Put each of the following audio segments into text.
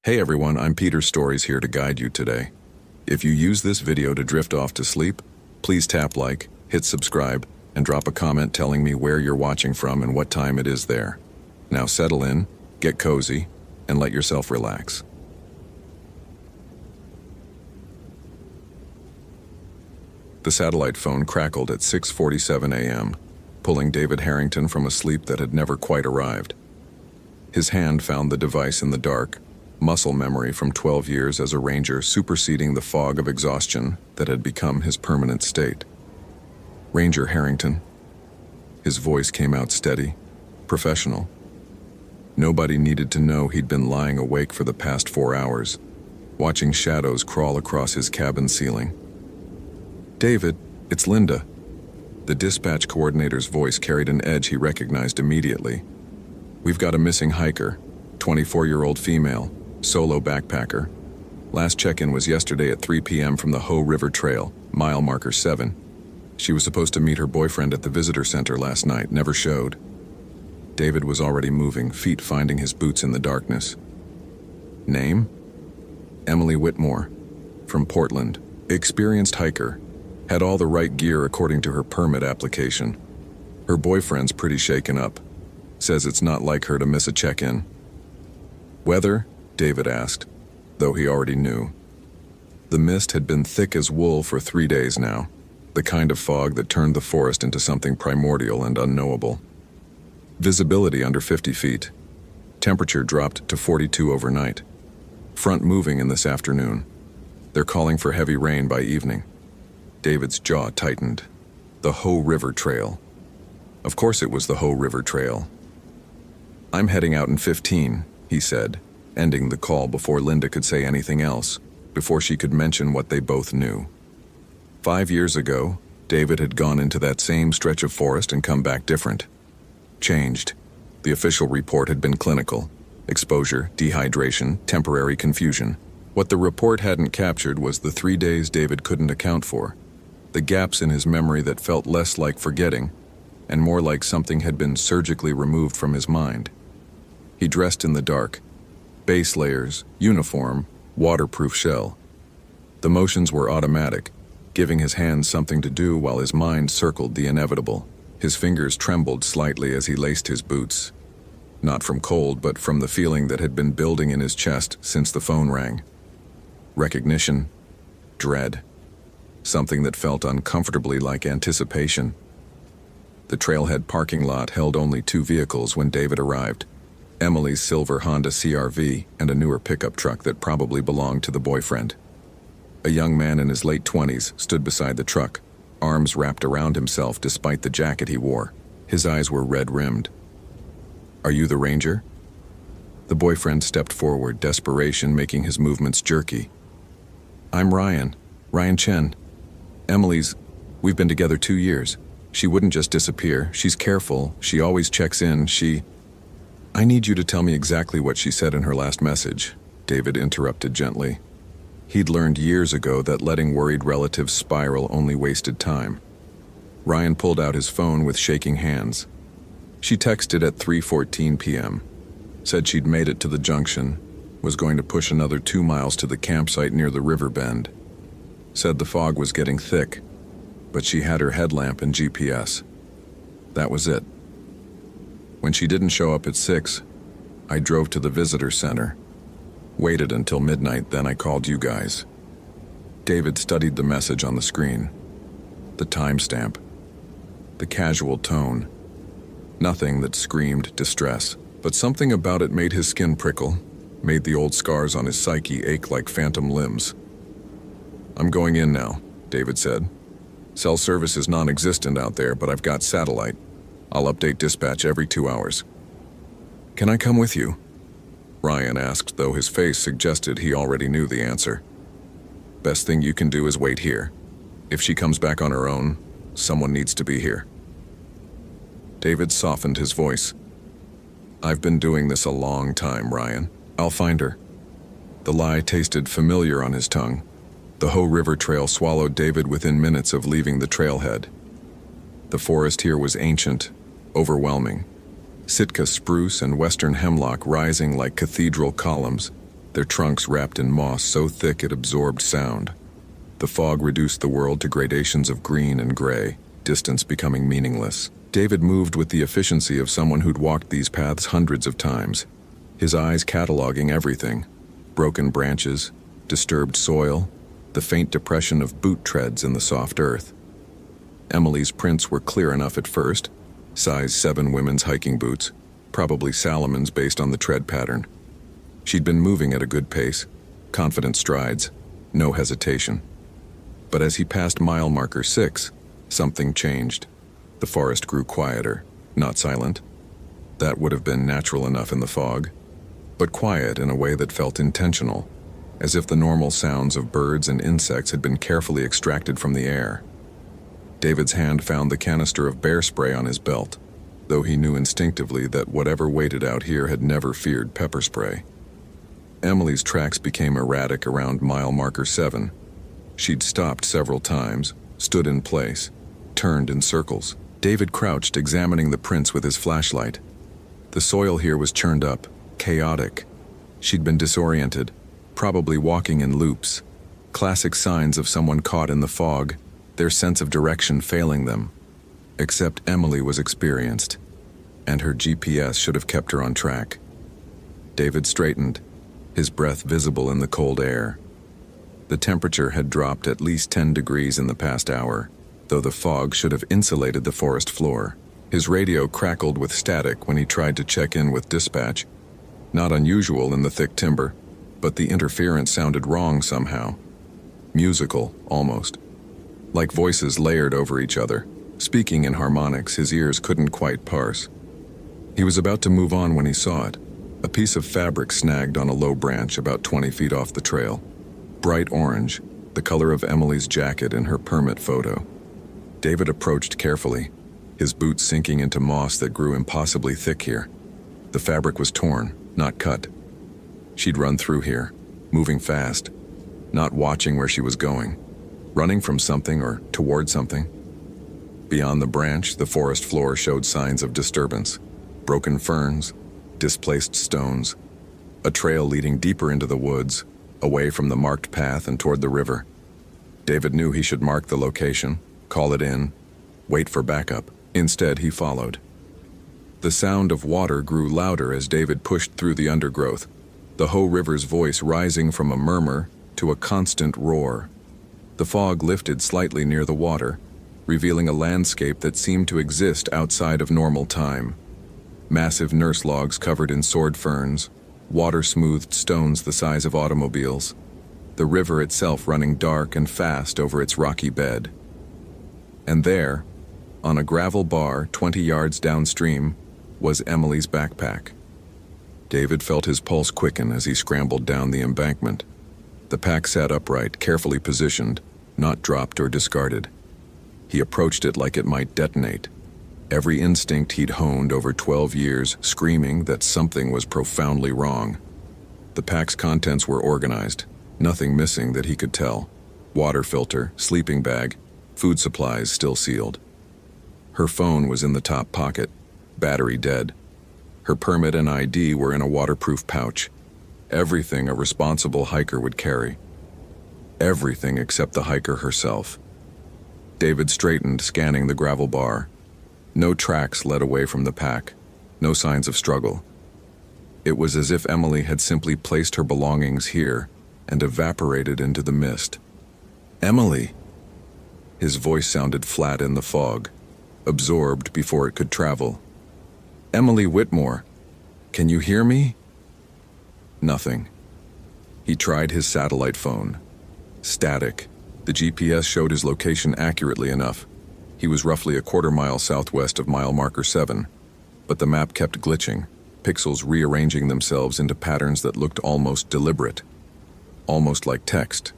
Hey everyone, I'm Peter Stories here to guide you today. If you use this video to drift off to sleep, please tap like, hit subscribe, and drop a comment telling me where you're watching from and what time it is there. Now settle in, get cozy, and let yourself relax. The satellite phone crackled at 6:47 a.m., pulling David Harrington from a sleep that had never quite arrived. His hand found the device in the dark, muscle memory from 12 years as a ranger superseding the fog of exhaustion that had become his permanent state. Ranger Harrington. His voice came out steady, professional. Nobody needed to know he'd been lying awake for the past 4 hours, watching shadows crawl across his cabin ceiling. David, it's Linda. The dispatch coordinator's voice carried an edge he recognized immediately. We've got a missing hiker, 24-year-old female, solo backpacker. Last check-in was yesterday at 3 p.m. from the Hoh River Trail, mile marker 7. She was supposed to meet her boyfriend at the visitor center last night, never showed. David was already moving, feet finding his boots in the darkness. Name? Emily Whitmore, from Portland, experienced hiker, had all the right gear according to her permit application. Her boyfriend's pretty shaken up, says it's not like her to miss a check-in. Weather? David asked, though he already knew. The mist had been thick as wool for 3 days now, the kind of fog that turned the forest into something primordial and unknowable. Visibility under 50 feet. Temperature dropped to 42 overnight. Front moving in this afternoon. They're calling for heavy rain by evening. David's jaw tightened. The Hoh River Trail. Of course it was the Hoh River Trail. I'm heading out in 15, he said, ending the call before Linda could say anything else, before she could mention what they both knew. 5 years ago, David had gone into that same stretch of forest and come back different. Changed. The official report had been clinical. Exposure, dehydration, temporary confusion. What the report hadn't captured was the 3 days David couldn't account for. The gaps in his memory that felt less like forgetting, and more like something had been surgically removed from his mind. He dressed in the dark. Base layers, uniform, waterproof shell. The motions were automatic, giving his hands something to do while his mind circled the inevitable. His fingers trembled slightly as he laced his boots. Not from cold, but from the feeling that had been building in his chest since the phone rang. Recognition, dread, something that felt uncomfortably like anticipation. The trailhead parking lot held only 2 vehicles when David arrived. Emily's silver Honda CR-V and a newer pickup truck that probably belonged to the boyfriend. A young man in his late 20s stood beside the truck, arms wrapped around himself despite the jacket he wore. His eyes were red-rimmed. Are you the ranger? The boyfriend stepped forward, desperation making his movements jerky. I'm Ryan Chen. We've been together 2 years. She wouldn't just disappear. She's careful. She always checks in. I need you to tell me exactly what she said in her last message, David interrupted gently. He'd learned years ago that letting worried relatives spiral only wasted time. Ryan pulled out his phone with shaking hands. She texted at 3:14 p.m. Said she'd made it to the junction, was going to push another 2 miles to the campsite near the river bend. Said the fog was getting thick, but she had her headlamp and GPS. That was it. When she didn't show up at 6, I drove to the visitor center. Waited until midnight, then I called you guys. David studied the message on the screen. The timestamp. The casual tone. Nothing that screamed distress, but something about it made his skin prickle, made the old scars on his psyche ache like phantom limbs. I'm going in now, David said. Cell service is non-existent out there, but I've got satellite. I'll update dispatch every 2 hours. Can I come with you? Ryan asked, though his face suggested he already knew the answer. Best thing you can do is wait here. If she comes back on her own, someone needs to be here. David softened his voice. I've been doing this a long time, Ryan. I'll find her. The lie tasted familiar on his tongue. The Hoh River Trail swallowed David within minutes of leaving the trailhead. The forest here was ancient, overwhelming. Sitka spruce and western hemlock rising like cathedral columns, their trunks wrapped in moss so thick it absorbed sound. The fog reduced the world to gradations of green and gray, distance becoming meaningless. David moved with the efficiency of someone who'd walked these paths hundreds of times, his eyes cataloging everything: broken branches, disturbed soil, the faint depression of boot treads in the soft earth. Emily's prints were clear enough at first: size 7 women's hiking boots, probably Salomon's based on the tread pattern. She'd been moving at a good pace, confident strides, no hesitation. But as he passed mile marker 6, something changed. The forest grew quieter, not silent. That would have been natural enough in the fog, but quiet in a way that felt intentional, as if the normal sounds of birds and insects had been carefully extracted from the air. David's hand found the canister of bear spray on his belt, though he knew instinctively that whatever waited out here had never feared pepper spray. Emily's tracks became erratic around mile marker 7. She'd stopped several times, stood in place, turned in circles. David crouched, examining the prints with his flashlight. The soil here was churned up, chaotic. She'd been disoriented, probably walking in loops. Classic signs of someone caught in the fog, their sense of direction failing them. Except Emily was experienced, and her GPS should have kept her on track. David straightened, his breath visible in the cold air. The temperature had dropped at least 10 degrees in the past hour, though the fog should have insulated the forest floor. His radio crackled with static when he tried to check in with dispatch. Not unusual in the thick timber, but the interference sounded wrong somehow. Musical, almost. Like voices layered over each other, speaking in harmonics his ears couldn't quite parse. He was about to move on when he saw it. A piece of fabric snagged on a low branch about 20 feet off the trail. Bright orange, the color of Emily's jacket in her permit photo. David approached carefully, his boots sinking into moss that grew impossibly thick here. The fabric was torn, not cut. She'd run through here, moving fast, not watching where she was going, running from something or toward something. Beyond the branch, the forest floor showed signs of disturbance: broken ferns, displaced stones, a trail leading deeper into the woods, away from the marked path and toward the river. David knew he should mark the location, call it in, wait for backup. Instead, he followed. The sound of water grew louder as David pushed through the undergrowth, the Ho River's voice rising from a murmur to a constant roar. The fog lifted slightly near the water, revealing a landscape that seemed to exist outside of normal time. Massive nurse logs covered in sword ferns, water-smoothed stones the size of automobiles, the river itself running dark and fast over its rocky bed. And there, on a gravel bar 20 yards downstream, was Emily's backpack. David felt his pulse quicken as he scrambled down the embankment. The pack sat upright, carefully positioned, not dropped or discarded. He approached it like it might detonate, every instinct he'd honed over 12 years screaming that something was profoundly wrong. The pack's contents were organized, nothing missing that he could tell. Water filter, sleeping bag, food supplies still sealed. Her phone was in the top pocket, battery dead. Her permit and ID were in a waterproof pouch. Everything a responsible hiker would carry. Everything except the hiker herself. David straightened, scanning the gravel bar. No tracks led away from the pack, no signs of struggle. It was as if Emily had simply placed her belongings here and evaporated into the mist. "Emily!" His voice sounded flat in the fog, absorbed before it could travel. "Emily Whitmore, can you hear me?" Nothing. He tried his satellite phone. Static. The GPS showed his location accurately enough. He was roughly a quarter-mile southwest of mile marker 7, but the map kept glitching, pixels rearranging themselves into patterns that looked almost deliberate, almost like text.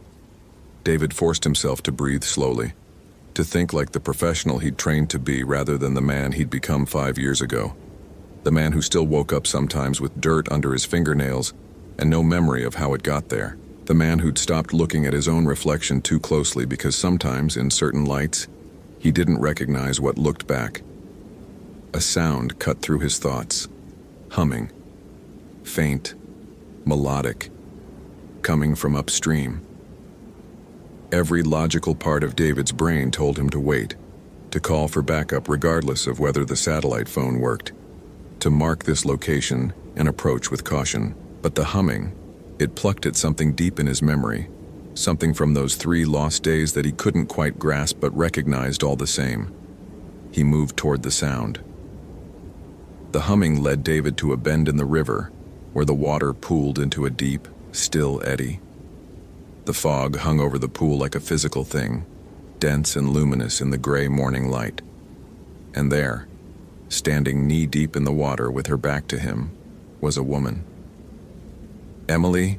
David forced himself to breathe slowly, to think like the professional he'd trained to be rather than the man he'd become 5 years ago. The man who still woke up sometimes with dirt under his fingernails and no memory of how it got there. The man who'd stopped looking at his own reflection too closely because sometimes, in certain lights, he didn't recognize what looked back. A sound cut through his thoughts. Humming. Faint. Melodic. coming from upstream. Every logical part of David's brain told him to wait, to call for backup regardless of whether the satellite phone worked, to mark this location and approach with caution. But the humming, it plucked at something deep in his memory, something from those 3 lost days that he couldn't quite grasp but recognized all the same. He moved toward the sound. The humming led David to a bend in the river, where the water pooled into a deep, still eddy. The fog hung over the pool like a physical thing, dense and luminous in the gray morning light. And there, standing knee-deep in the water with her back to him, was a woman. "Emily?"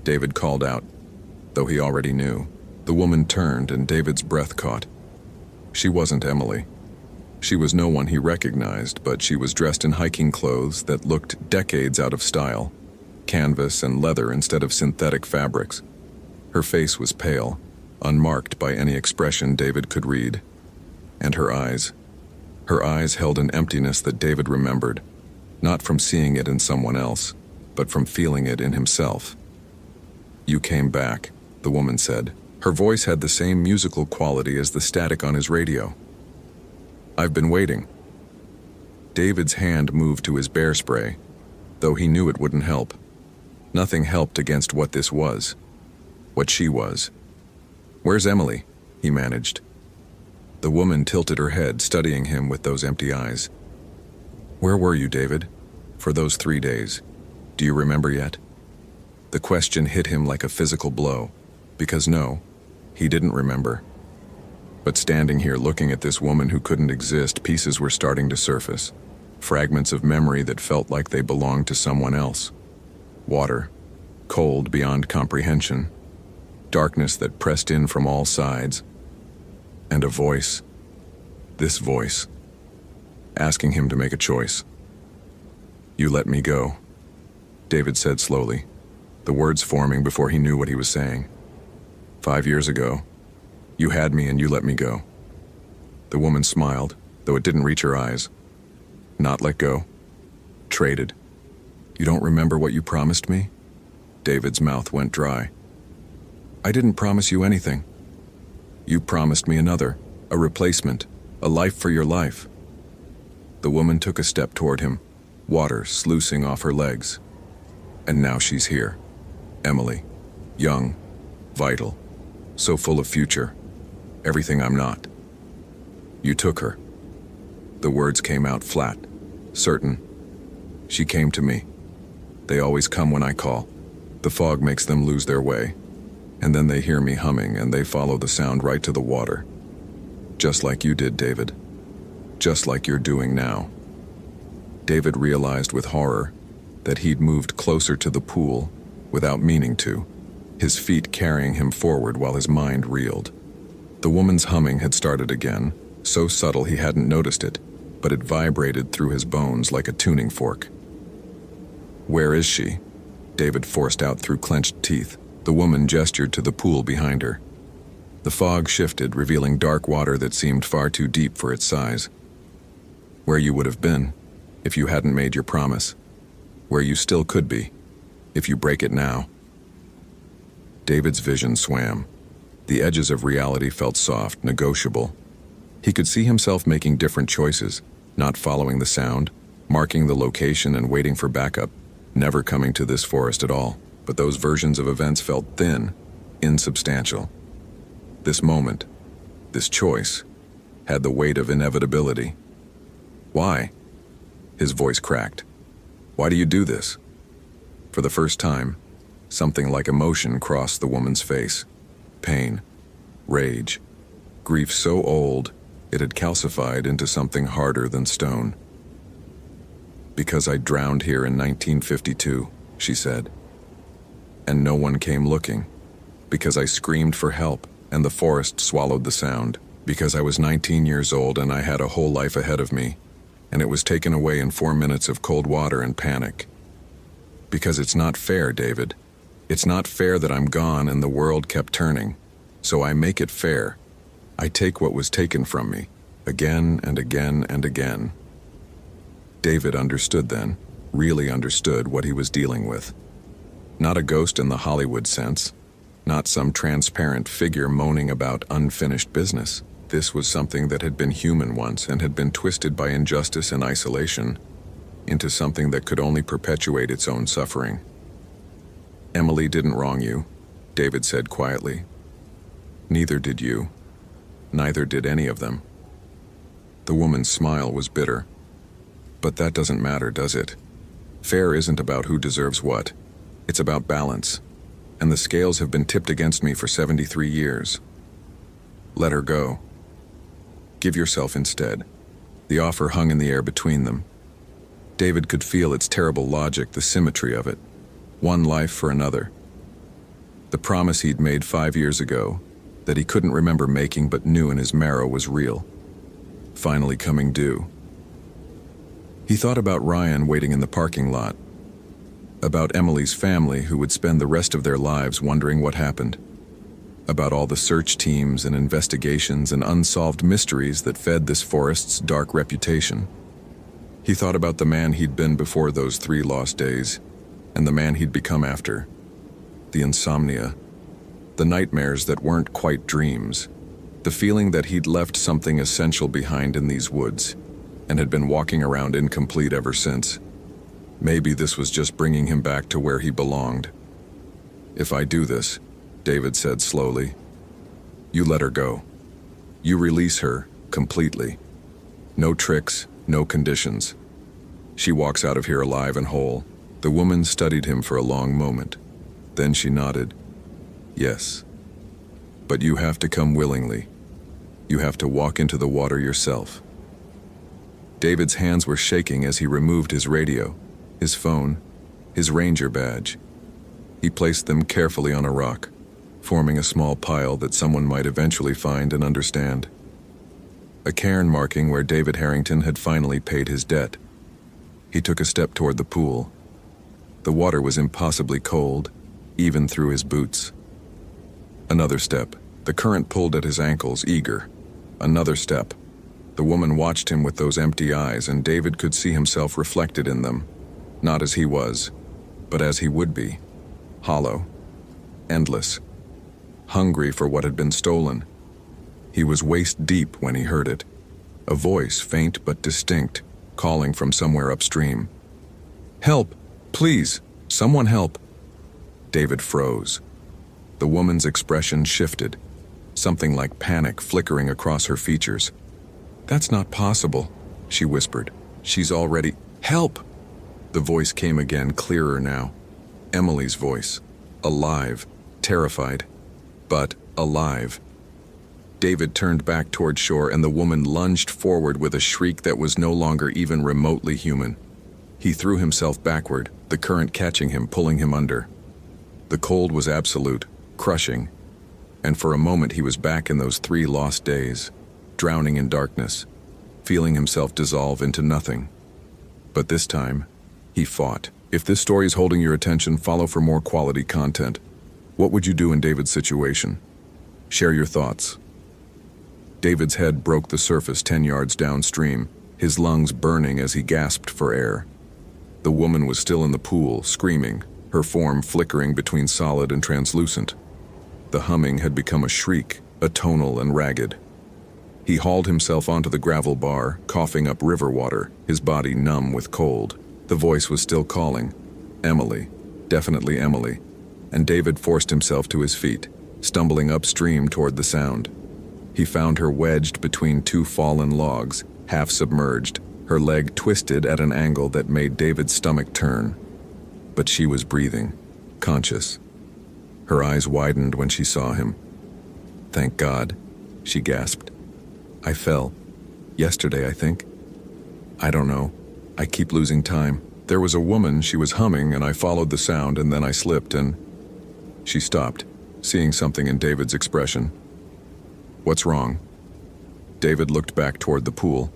David called out, though he already knew. The woman turned and David's breath caught. She wasn't Emily. She was no one he recognized, but she was dressed in hiking clothes that looked decades out of style, canvas and leather instead of synthetic fabrics. Her face was pale, unmarked by any expression David could read. And her eyes held an emptiness that David remembered, not from seeing it in someone else, but from feeling it in himself. "You came back," the woman said. Her voice had the same musical quality as the static on his radio. "I've been waiting." David's hand moved to his bear spray, though he knew it wouldn't help. Nothing helped against what this was, what she was. "Where's Emily?" he managed. The woman tilted her head, studying him with those empty eyes. "Where were you, David, for those 3 days? Do you remember yet?" The question hit him like a physical blow, because no, he didn't remember. But standing here looking at this woman who couldn't exist, pieces were starting to surface, fragments of memory that felt like they belonged to someone else. Water, cold beyond comprehension, darkness that pressed in from all sides, and a voice, this voice, asking him to make a choice. "You let me go," David said slowly, the words forming before he knew what he was saying. "5 years ago, you had me and you let me go." The woman smiled, though it didn't reach her eyes. "Not let go? Traded? You don't remember what you promised me?" David's mouth went dry. "I didn't promise you anything. You promised me another, a replacement, a life for your life." The woman took a step toward him, water sluicing off her legs. "And now she's here. Emily. Young, vital, so full of future. Everything I'm not. You took her." The words came out flat, certain. "She came to me. They always come when I call. The fog makes them lose their way. And then they hear me humming and they follow the sound right to the water. Just like you did, David. Just like you're doing now." David realized with horror that he'd moved closer to the pool without meaning to, his feet carrying him forward while his mind reeled. The woman's humming had started again, so subtle he hadn't noticed it, but it vibrated through his bones like a tuning fork. "Where is she?" David forced out through clenched teeth. The woman gestured to the pool behind her. The fog shifted, revealing dark water that seemed far too deep for its size. "Where you would have been, if you hadn't made your promise. Where you still could be, if you break it now." David's vision swam. The edges of reality felt soft, negotiable. He could see himself making different choices, not following the sound, marking the location and waiting for backup, never coming to this forest at all. But those versions of events felt thin, insubstantial. This moment, this choice, had the weight of inevitability. "Why?" His voice cracked. "Why do you do this?" For the first time, something like emotion crossed the woman's face. Pain, rage, grief so old it had calcified into something harder than stone. "Because I drowned here in 1952, she said. "And no one came looking. Because I screamed for help, and the forest swallowed the sound. Because I was 19 years old and I had a whole life ahead of me, and it was taken away in 4 minutes of cold water and panic. Because it's not fair, David. It's not fair that I'm gone and the world kept turning. So I make it fair. I take what was taken from me, again and again and again." David understood then, really understood what he was dealing with. Not a ghost in the Hollywood sense. Not some transparent figure moaning about unfinished business. This was something that had been human once and had been twisted by injustice and isolation into something that could only perpetuate its own suffering. "Emily didn't wrong you," David said quietly. "Neither did you. Neither did any of them." The woman's smile was bitter. "But that doesn't matter, does it? Fair isn't about who deserves what. It's about balance. And the scales have been tipped against me for 73 years. Let her go. Give yourself instead." The offer hung in the air between them. David could feel its terrible logic, the symmetry of it. One life for another. The promise he'd made 5 years ago, that he couldn't remember making but knew in his marrow was real. Finally coming due. He thought about Ryan waiting in the parking lot. About Emily's family who would spend the rest of their lives wondering what happened. About all the search teams and investigations and unsolved mysteries that fed this forest's dark reputation. He thought about the man he'd been before those 3 lost days, and the man he'd become after. The insomnia. The nightmares that weren't quite dreams. The feeling that he'd left something essential behind in these woods, and had been walking around incomplete ever since. Maybe this was just bringing him back to where he belonged. "If I do this," David said slowly, "you let her go. You release her completely. No tricks, no conditions. She walks out of here alive and whole." The woman studied him for a long moment. Then she nodded. "Yes. But you have to come willingly. You have to walk into the water yourself." David's hands were shaking as he removed his radio, his phone, his ranger badge. He placed them carefully on a rock, forming a small pile that someone might eventually find and understand. A cairn marking where David Harrington had finally paid his debt. He took a step toward the pool. The water was impossibly cold, even through his boots. Another step. The current pulled at his ankles, eager. Another step. The woman watched him with those empty eyes, and David could see himself reflected in them. Not as he was, but as he would be. Hollow. Endless. Hungry for what had been stolen. He was waist deep when he heard it. A voice, faint but distinct, calling from somewhere upstream. "Help! Please! Someone help!" David froze. The woman's expression shifted, something like panic flickering across her features. "That's not possible," she whispered. "She's already—" "Help!" The voice came again, clearer now. Emily's voice. Alive. Terrified. But alive. David turned back toward shore, and the woman lunged forward with a shriek that was no longer even remotely human. He threw himself backward, the current catching him, pulling him under. The cold was absolute, crushing, and for a moment he was back in those 3 lost days, drowning in darkness, feeling himself dissolve into nothing. But this time, he fought. If this story is holding your attention, follow for more quality content. What would you do in David's situation? Share your thoughts. David's head broke the surface 10 yards downstream, his lungs burning as he gasped for air. The woman was still in the pool, screaming, her form flickering between solid and translucent. The humming had become a shriek, atonal and ragged. He hauled himself onto the gravel bar, coughing up river water, his body numb with cold. The voice was still calling. Emily. Definitely Emily. And David forced himself to his feet, stumbling upstream toward the sound. He found her wedged between 2 fallen logs, half submerged, her leg twisted at an angle that made David's stomach turn. But she was breathing, conscious. Her eyes widened when she saw him. "Thank God," she gasped. "I fell. Yesterday, I think. I don't know. I keep losing time. There was a woman, she was humming, and I followed the sound, and then I slipped and—" She stopped, seeing something in David's expression. "What's wrong?" David looked back toward the pool.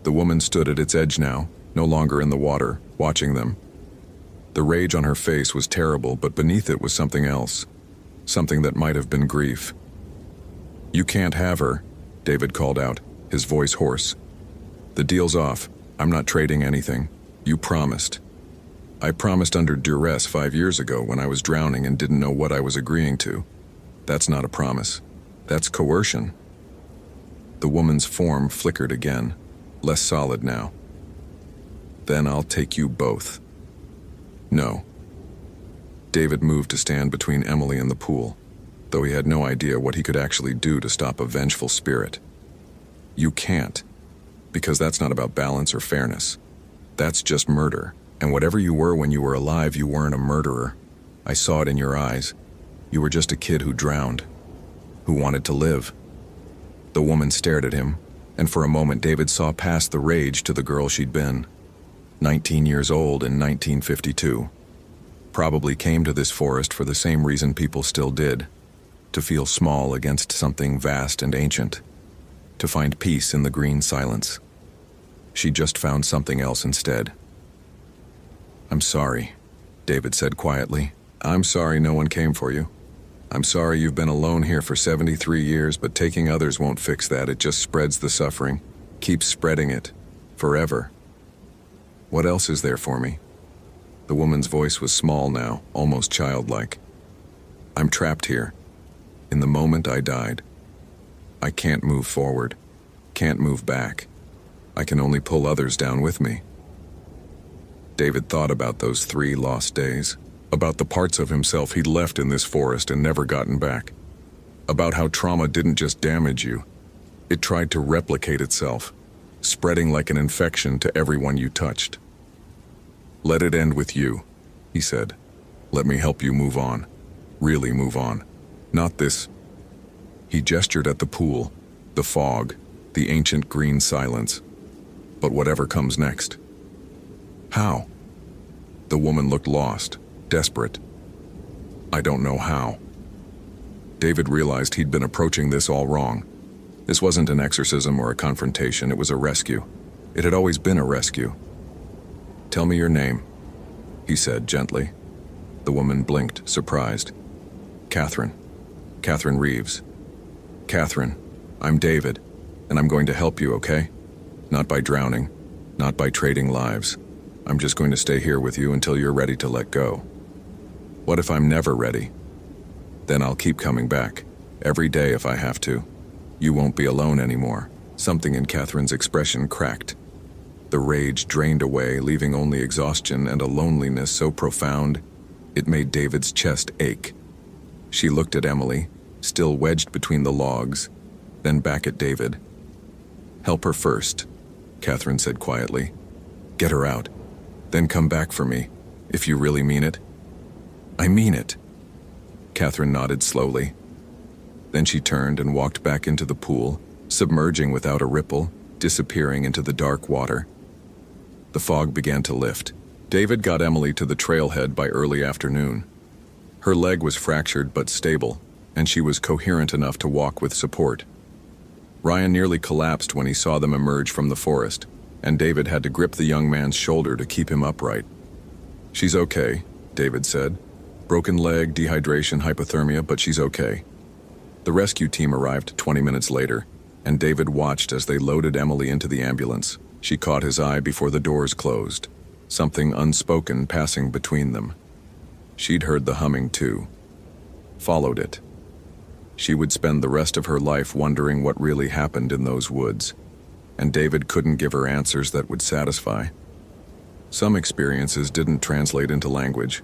The woman stood at its edge now, no longer in the water, watching them. The rage on her face was terrible, but beneath it was something else. Something that might have been grief. "You can't have her," David called out, his voice hoarse. "The deal's off. I'm not trading anything. You promised." I promised under duress 5 years ago when I was drowning and didn't know what I was agreeing to. That's not a promise. That's coercion. The woman's form flickered again, less solid now. Then I'll take you both. No. David moved to stand between Emily and the pool, though he had no idea what he could actually do to stop a vengeful spirit. You can't, because that's not about balance or fairness. That's just murder, and whatever you were when you were alive, you weren't a murderer. I saw it in your eyes. You were just a kid who drowned, who wanted to live. The woman stared at him, and for a moment David saw past the rage to the girl she'd been. 19 years old in 1952. Probably came to this forest for the same reason people still did, to feel small against something vast and ancient, to find peace in the green silence. She just found something else instead. I'm sorry, David said quietly. I'm sorry no one came for you. I'm sorry you've been alone here for 73 years, but taking others won't fix that. It just spreads the suffering, keeps spreading it, forever. What else is there for me? The woman's voice was small now, almost childlike. I'm trapped here. In the moment I died. I can't move forward, can't move back. I can only pull others down with me. David thought about those 3 lost days, about the parts of himself he'd left in this forest and never gotten back, about how trauma didn't just damage you, it tried to replicate itself, spreading like an infection to everyone you touched. Let it end with you, he said. Let me help you move on. Really move on. Not this. He gestured at the pool, the fog, the ancient green silence. But whatever comes next. How? The woman looked lost, desperate. I don't know how. David realized he'd been approaching this all wrong. This wasn't an exorcism or a confrontation, it was a rescue. It had always been a rescue. Tell me your name, he said gently. The woman blinked, surprised. Catherine. Catherine Reeves. Catherine, I'm David, and I'm going to help you, okay? Not by drowning, not by trading lives. I'm just going to stay here with you until you're ready to let go. What if I'm never ready? Then I'll keep coming back, every day if I have to. You won't be alone anymore. Something in Catherine's expression cracked. The rage drained away, leaving only exhaustion and a loneliness so profound, it made David's chest ache. She looked at Emily, still wedged between the logs, then back at David. Help her first, Catherine said quietly. Get her out, then come back for me, if you really mean it. I mean it. Catherine nodded slowly. Then she turned and walked back into the pool, submerging without a ripple, disappearing into the dark water. The fog began to lift. David got Emily to the trailhead by early afternoon. Her leg was fractured but stable, and she was coherent enough to walk with support. Ryan nearly collapsed when he saw them emerge from the forest, and David had to grip the young man's shoulder to keep him upright. She's okay, David said. Broken leg, dehydration, hypothermia, but she's okay. The rescue team arrived 20 minutes later, and David watched as they loaded Emily into the ambulance. She caught his eye before the doors closed, something unspoken passing between them. She'd heard the humming too. Followed it. She would spend the rest of her life wondering what really happened in those woods, and David couldn't give her answers that would satisfy. Some experiences didn't translate into language.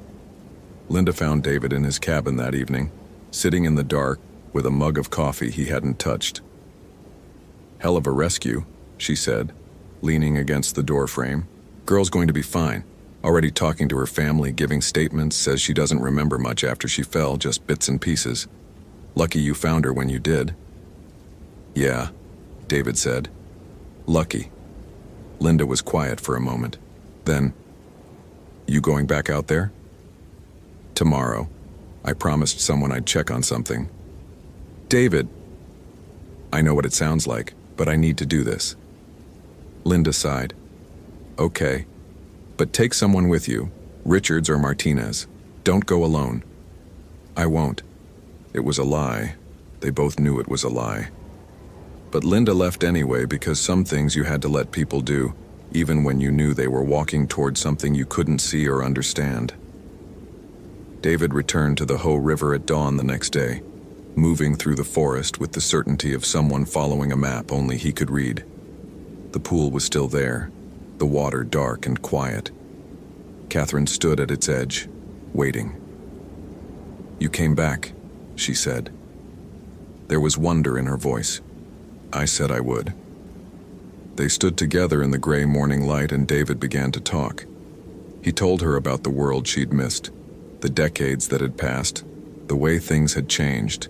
Linda found David in his cabin that evening, sitting in the dark with a mug of coffee he hadn't touched. Hell of a rescue, she said, leaning against the doorframe. Girl's going to be fine. Already talking to her family, giving statements, says she doesn't remember much after she fell, just bits and pieces. Lucky you found her when you did. Yeah, David said. Lucky. Linda was quiet for a moment. Then, you going back out there? Tomorrow. I promised someone I'd check on something. David! I know what it sounds like, but I need to do this. Linda sighed. Okay. But take someone with you, Richards or Martinez. Don't go alone. I won't. It was a lie. They both knew it was a lie. But Linda left anyway because some things you had to let people do, even when you knew they were walking toward something you couldn't see or understand. David returned to the Ho River at dawn the next day, moving through the forest with the certainty of someone following a map only he could read. The pool was still there, the water dark and quiet. Catherine stood at its edge, waiting. "You came back," she said. There was wonder in her voice. "I said I would." They stood together in the gray morning light and David began to talk. He told her about the world she'd missed, the decades that had passed, the way things had changed.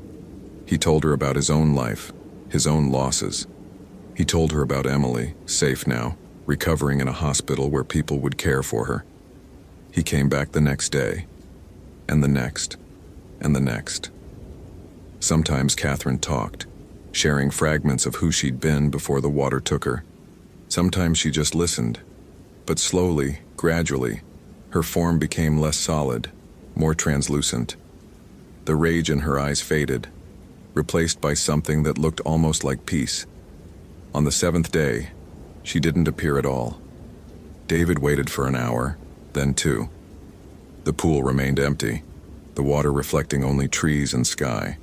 He told her about his own life, his own losses. He told her about Emily, safe now, recovering in a hospital where people would care for her. He came back the next day, and the next, and the next. Sometimes Catherine talked, sharing fragments of who she'd been before the water took her. Sometimes she just listened, but slowly, gradually, her form became less solid, more translucent. The rage in her eyes faded, replaced by something that looked almost like peace. On the 7th day, she didn't appear at all. David waited for an hour, then 2. The pool remained empty, the water reflecting only trees and sky.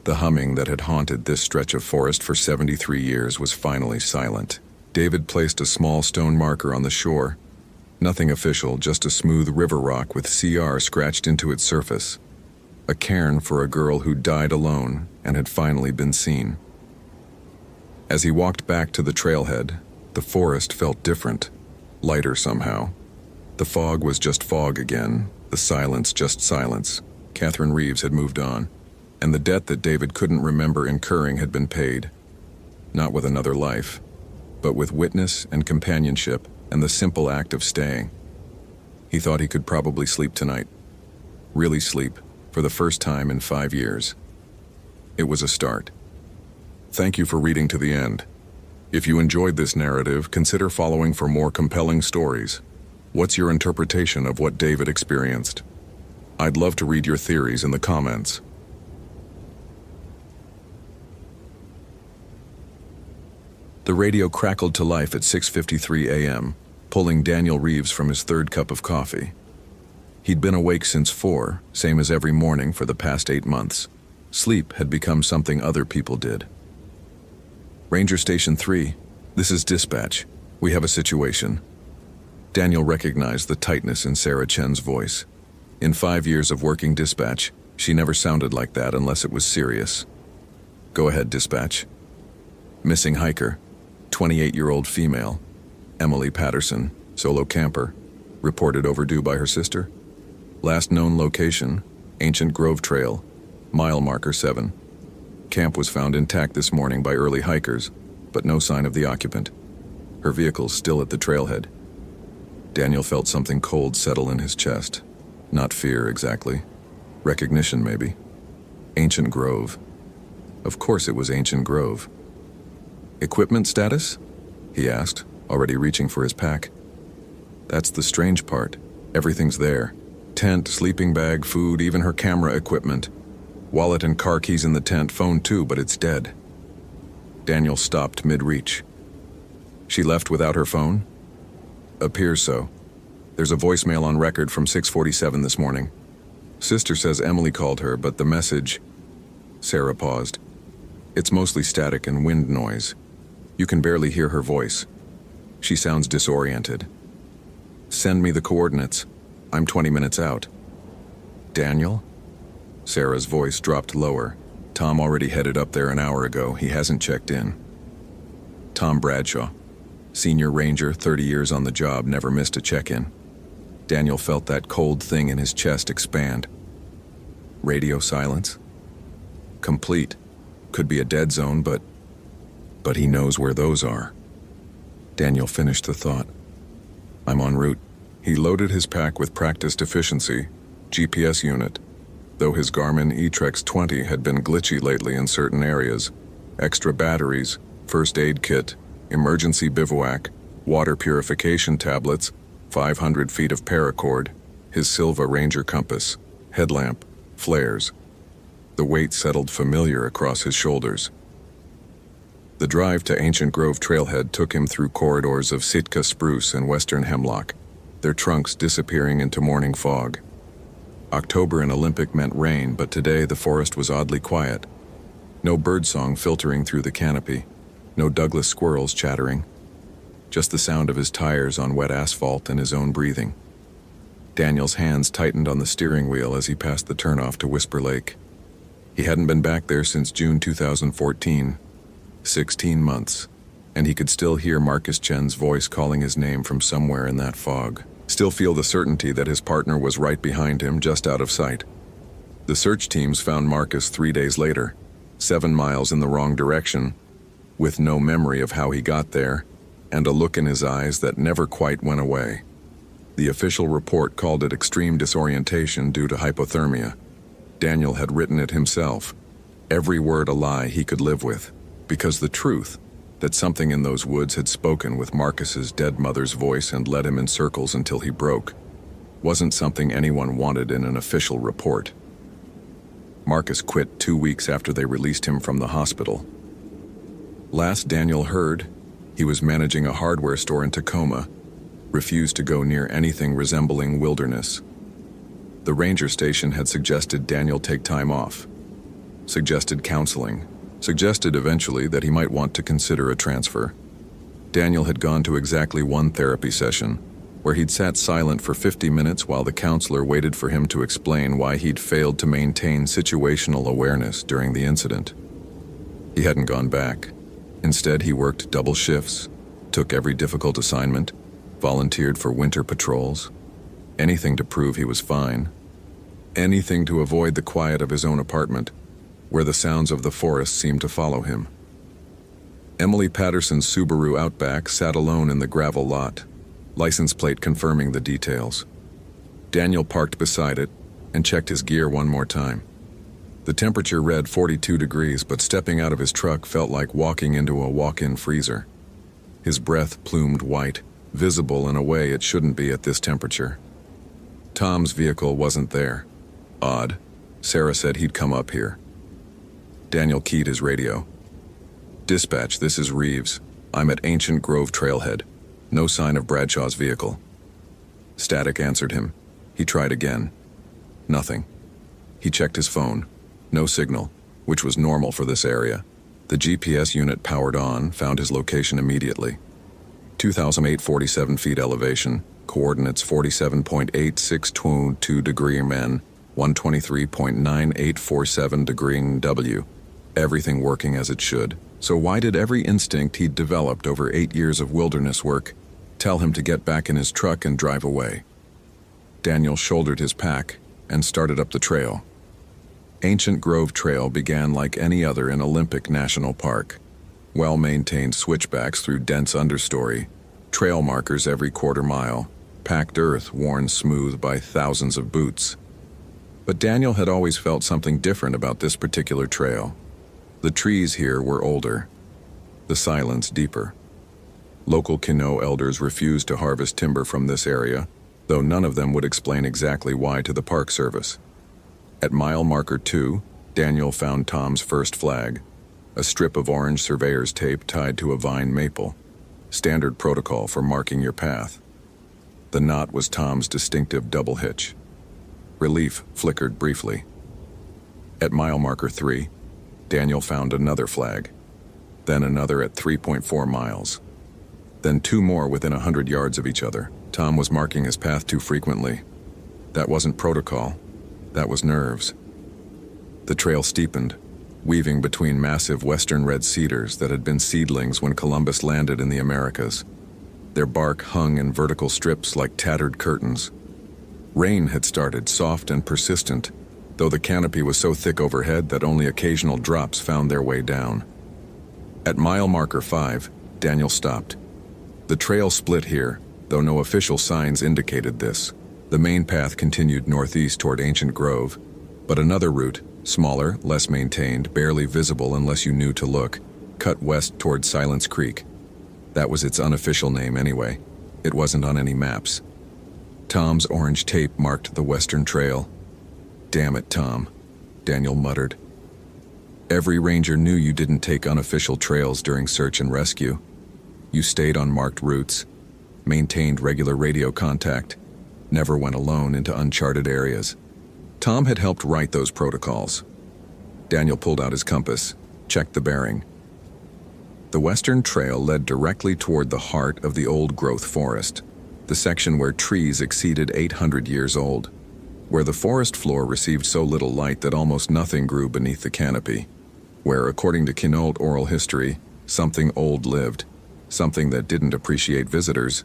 The humming that had haunted this stretch of forest for 73 years was finally silent. David placed a small stone marker on the shore. Nothing official, just a smooth river rock with CR scratched into its surface. A cairn for a girl who died alone and had finally been seen. As he walked back to the trailhead, the forest felt different, lighter somehow. The fog was just fog again, the silence just silence. Catherine Reeves had moved on, and the debt that David couldn't remember incurring had been paid. Not with another life, but with witness and companionship and the simple act of staying. He thought he could probably sleep tonight. Really sleep, for the first time in 5 years. It was a start. Thank you for reading to the end. If you enjoyed this narrative, consider following for more compelling stories. What's your interpretation of what David experienced? I'd love to read your theories in the comments. The radio crackled to life at 6:53 a.m., pulling Daniel Reeves from his 3rd cup of coffee. He'd been awake since 4, same as every morning for the past 8 months. Sleep had become something other people did. Ranger Station 3, this is dispatch. We have a situation. Daniel recognized the tightness in Sarah Chen's voice. In 5 years of working dispatch, she never sounded like that unless it was serious. Go ahead, dispatch. Missing hiker, 28-year-old female, Emily Patterson, solo camper, reported overdue by her sister. Last known location, Ancient Grove Trail, mile marker 7. Camp was found intact this morning by early hikers, but no sign of the occupant. Her vehicle's still at the trailhead. Daniel felt something cold settle in his chest. Not fear, exactly. Recognition, maybe. Ancient Grove. Of course it was Ancient Grove. Equipment status? He asked, already reaching for his pack. That's the strange part. Everything's there. Tent, sleeping bag, food, even her camera equipment. Wallet and car keys in the tent, phone too, but it's dead. Daniel stopped mid-reach. She left without her phone? Appears so. There's a voicemail on record from 6:47 this morning. Sister says Emily called her, but the message... Sarah paused. It's mostly static and wind noise. You can barely hear her voice. She sounds disoriented. Send me the coordinates. I'm 20 minutes out. Daniel? Sarah's voice dropped lower. Tom already headed up there an hour ago. He hasn't checked in. Tom Bradshaw. Senior ranger, 30 years on the job, never missed a check-in. Daniel felt that cold thing in his chest expand. Radio silence? Complete. Could be a dead zone, but he knows where those are. Daniel finished the thought. I'm en route. He loaded his pack with practiced efficiency, GPS unit, though his Garmin eTrex 20 had been glitchy lately in certain areas. Extra batteries, first aid kit, emergency bivouac, water purification tablets, 500 feet of paracord, his Silva Ranger compass, headlamp, flares. The weight settled familiar across his shoulders. The drive to Ancient Grove Trailhead took him through corridors of Sitka spruce and western hemlock, their trunks disappearing into morning fog. October in Olympic meant rain, but today the forest was oddly quiet. No birdsong filtering through the canopy, no Douglas squirrels chattering, just the sound of his tires on wet asphalt and his own breathing. Daniel's hands tightened on the steering wheel as he passed the turnoff to Whisper Lake. He hadn't been back there since June 2014, 16 months, and he could still hear Marcus Chen's voice calling his name from somewhere in that fog. Still feel the certainty that his partner was right behind him, just out of sight. The search teams found Marcus 3 days later, 7 miles in the wrong direction, with no memory of how he got there, and a look in his eyes that never quite went away. The official report called it extreme disorientation due to hypothermia. Daniel had written it himself. Every word a lie he could live with, because the truth, that something in those woods had spoken with Marcus's dead mother's voice and led him in circles until he broke, wasn't something anyone wanted in an official report. Marcus quit 2 weeks after they released him from the hospital. Last Daniel heard, he was managing a hardware store in Tacoma, refused to go near anything resembling wilderness. The ranger station had suggested Daniel take time off, suggested counseling, suggested eventually that he might want to consider a transfer. Daniel had gone to exactly one therapy session, where he'd sat silent for 50 minutes while the counselor waited for him to explain why he'd failed to maintain situational awareness during the incident. He hadn't gone back. Instead, he worked double shifts, took every difficult assignment, volunteered for winter patrols. Anything to prove he was fine. Anything to avoid the quiet of his own apartment, where the sounds of the forest seemed to follow him. Emily Patterson's Subaru Outback sat alone in the gravel lot, license plate confirming the details. Daniel parked beside it and checked his gear one more time. The temperature read 42 degrees, but stepping out of his truck felt like walking into a walk-in freezer. His breath plumed white, visible in a way it shouldn't be at this temperature. Tom's vehicle wasn't there. Odd. Sarah said he'd come up here. Daniel keyed his radio. "Dispatch, this is Reeves. I'm at Ancient Grove Trailhead. No sign of Bradshaw's vehicle." Static answered him. He tried again. Nothing. He checked his phone. No signal, which was normal for this area. The GPS unit powered on, found his location immediately. 2,847 feet elevation, coordinates 47.8622 degree N, 123.9847 degree W. Everything working as it should. So why did every instinct he'd developed over 8 years of wilderness work tell him to get back in his truck and drive away? Daniel shouldered his pack and started up the trail. Ancient Grove Trail began like any other in Olympic National Park. Well-maintained switchbacks through dense understory, trail markers every quarter mile, packed earth worn smooth by thousands of boots. But Daniel had always felt something different about this particular trail. The trees here were older, the silence deeper. Local Quinault elders refused to harvest timber from this area, though none of them would explain exactly why to the Park Service. At mile marker 2, Daniel found Tom's first flag, a strip of orange surveyor's tape tied to a vine maple, standard protocol for marking your path. The knot was Tom's distinctive double hitch. Relief flickered briefly. At mile marker 3, Daniel found another flag, then another at 3.4 miles. Then 2 more within 100 yards of each other. Tom was marking his path too frequently. That wasn't protocol, that was nerves. The trail steepened, weaving between massive western red cedars that had been seedlings when Columbus landed in the Americas. Their bark hung in vertical strips like tattered curtains. Rain had started, soft and persistent, though the canopy was so thick overhead that only occasional drops found their way down. At mile marker 5, Daniel stopped. The trail split here, though no official signs indicated this. The main path continued northeast toward Ancient Grove, but another route, smaller, less maintained, barely visible unless you knew to look, cut west toward Silence Creek. That was its unofficial name anyway. It wasn't on any maps. Tom's orange tape marked the western trail. "Damn it, Tom," Daniel muttered. Every ranger knew you didn't take unofficial trails during search and rescue. You stayed on marked routes, maintained regular radio contact, never went alone into uncharted areas. Tom had helped write those protocols. Daniel pulled out his compass, checked the bearing. The western trail led directly toward the heart of the old-growth forest, the section where trees exceeded 800 years old, where the forest floor received so little light that almost nothing grew beneath the canopy, where, according to Quinault oral history, something old lived, something that didn't appreciate visitors.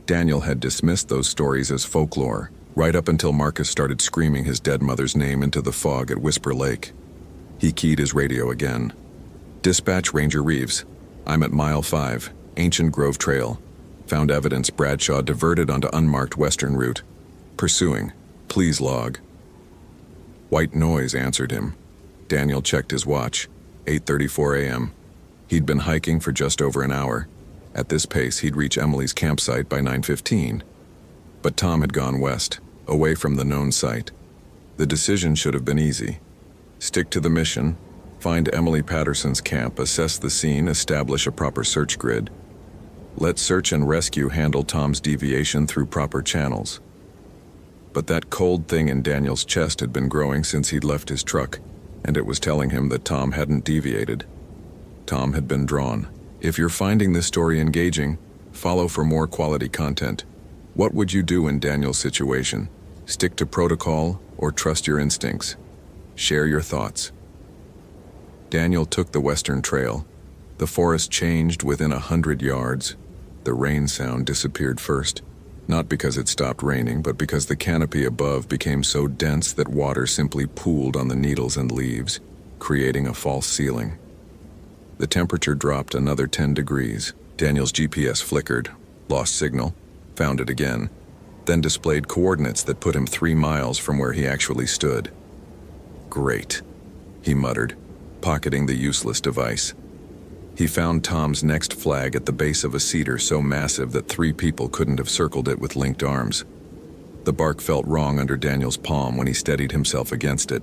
Daniel had dismissed those stories as folklore, right up until Marcus started screaming his dead mother's name into the fog at Whisper Lake. He keyed his radio again. "Dispatch Ranger Reeves. I'm at Mile 5, Ancient Grove Trail. Found evidence Bradshaw diverted onto unmarked western route. Pursuing. Please log." White noise answered him. Daniel checked his watch. 8:34 a.m. He'd been hiking for just over an hour. At this pace, he'd reach Emily's campsite by 9:15. But Tom had gone west, away from the known site. The decision should have been easy. Stick to the mission, find Emily Patterson's camp, assess the scene, establish a proper search grid. Let search and rescue handle Tom's deviation through proper channels. But that cold thing in Daniel's chest had been growing since he'd left his truck, and it was telling him that Tom hadn't deviated. Tom had been drawn. If you're finding this story engaging, follow for more quality content. What would you do in Daniel's situation? Stick to protocol or trust your instincts? Share your thoughts. Daniel took the western trail. The forest changed within 100 yards. The rain sound disappeared first, not because it stopped raining, but because the canopy above became so dense that water simply pooled on the needles and leaves, creating a false ceiling. The temperature dropped another 10 degrees. Daniel's GPS flickered, lost signal, found it again, then displayed coordinates that put him 3 miles from where he actually stood. "Great," he muttered, pocketing the useless device. He found Tom's next flag at the base of a cedar so massive that 3 people couldn't have circled it with linked arms. The bark felt wrong under Daniel's palm when he steadied himself against it,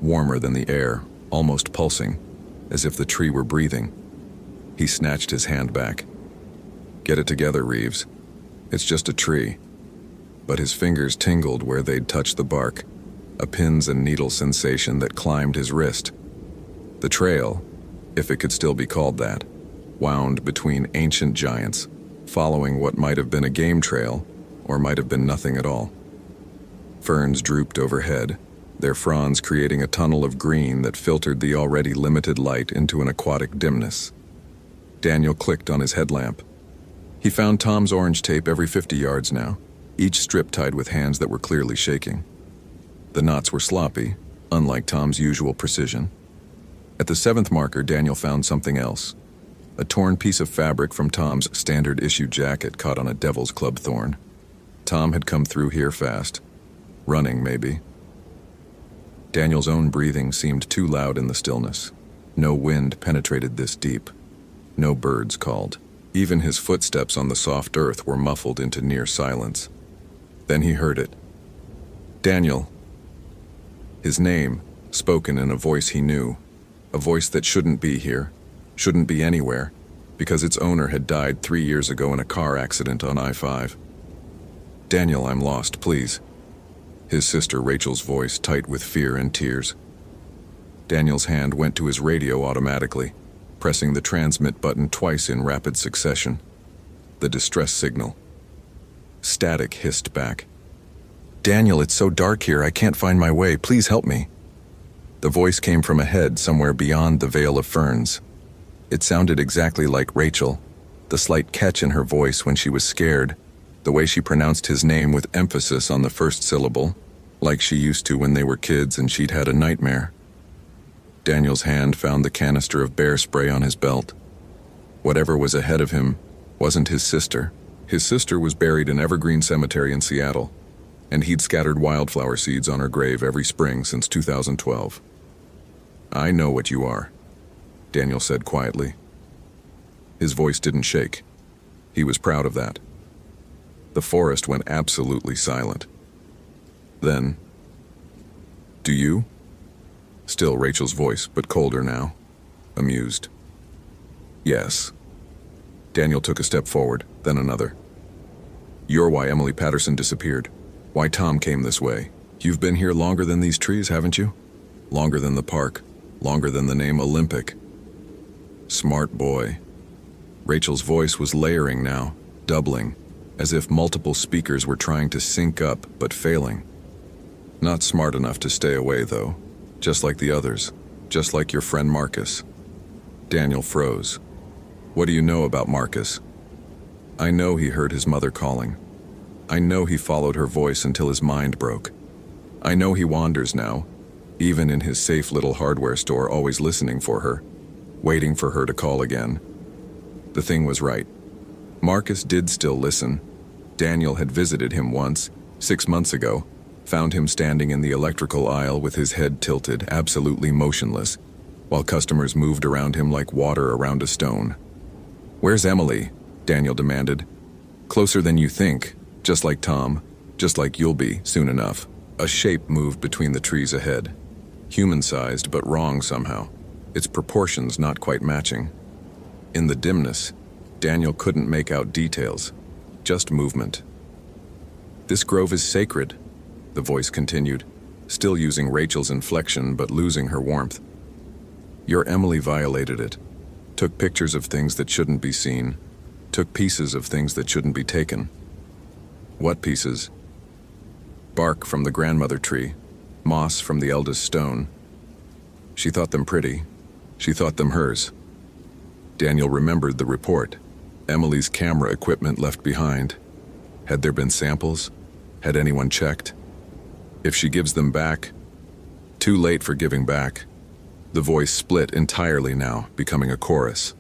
warmer than the air, almost pulsing, as if the tree were breathing. He snatched his hand back. "Get it together, Reeves. It's just a tree." But his fingers tingled where they'd touched the bark, a pins and needles sensation that climbed his wrist. The trail, if it could still be called that, wound between ancient giants, following what might have been a game trail, or might have been nothing at all. Ferns drooped overhead, their fronds creating a tunnel of green that filtered the already limited light into an aquatic dimness. Daniel clicked on his headlamp. He found Tom's orange tape every 50 yards now, each strip tied with hands that were clearly shaking. The knots were sloppy, unlike Tom's usual precision. At the 7th marker, Daniel found something else. A torn piece of fabric from Tom's standard-issue jacket caught on a devil's club thorn. Tom had come through here fast. Running, maybe. Daniel's own breathing seemed too loud in the stillness. No wind penetrated this deep. No birds called. Even his footsteps on the soft earth were muffled into near silence. Then he heard it. "Daniel." His name, spoken in a voice he knew. A voice that shouldn't be here, shouldn't be anywhere, because its owner had died 3 years ago in a car accident on I-5. "Daniel, I'm lost, please." His sister Rachel's voice tight with fear and tears. Daniel's hand went to his radio automatically, pressing the transmit button twice in rapid succession. The distress signal. Static hissed back. "Daniel, it's so dark here, I can't find my way. Please help me." The voice came from ahead, somewhere beyond the veil of ferns. It sounded exactly like Rachel, the slight catch in her voice when she was scared, the way she pronounced his name with emphasis on the first syllable, like she used to when they were kids and she'd had a nightmare. Daniel's hand found the canister of bear spray on his belt. Whatever was ahead of him wasn't his sister. His sister was buried in Evergreen Cemetery in Seattle, and he'd scattered wildflower seeds on her grave every spring since 2012. "I know what you are," Daniel said quietly. His voice didn't shake. He was proud of that. The forest went absolutely silent. Then, "Do you?" Still Rachel's voice, but colder now. Amused. Yes. Daniel took a step forward, then another. You're why Emily Patterson disappeared. Why Tom came this way. You've been here longer than these trees, haven't you? Longer than the park. Longer than the name Olympic. Smart boy. Rachel's voice was layering now, doubling, as if multiple speakers were trying to sync up, but failing. Not smart enough to stay away, though. Just like the others. Just like your friend Marcus. Daniel froze. What do you know about Marcus? I know he heard his mother calling. I know he followed her voice until his mind broke. I know he wanders now, even in his safe little hardware store, always listening for her, waiting for her to call again. The thing was right. Marcus did still listen. Daniel had visited him once, 6 months ago, found him standing in the electrical aisle with his head tilted, absolutely motionless, while customers moved around him like water around a stone. Where's Emily? Daniel demanded. Closer than you think, just like Tom, just like you'll be soon enough. A shape moved between the trees ahead. Human-sized, but wrong somehow. Its proportions not quite matching. In the dimness, Daniel couldn't make out details, just movement. This grove is sacred, the voice continued, still using Rachel's inflection but losing her warmth. Your Emily violated it, took pictures of things that shouldn't be seen, took pieces of things that shouldn't be taken. What pieces? Bark from the grandmother tree, moss from the eldest stone. She thought them pretty. She thought them hers. Daniel remembered the report. Emily's camera equipment left behind. Had there been samples? Had anyone checked? If she gives them back, too late for giving back. The voice split entirely now, becoming a chorus.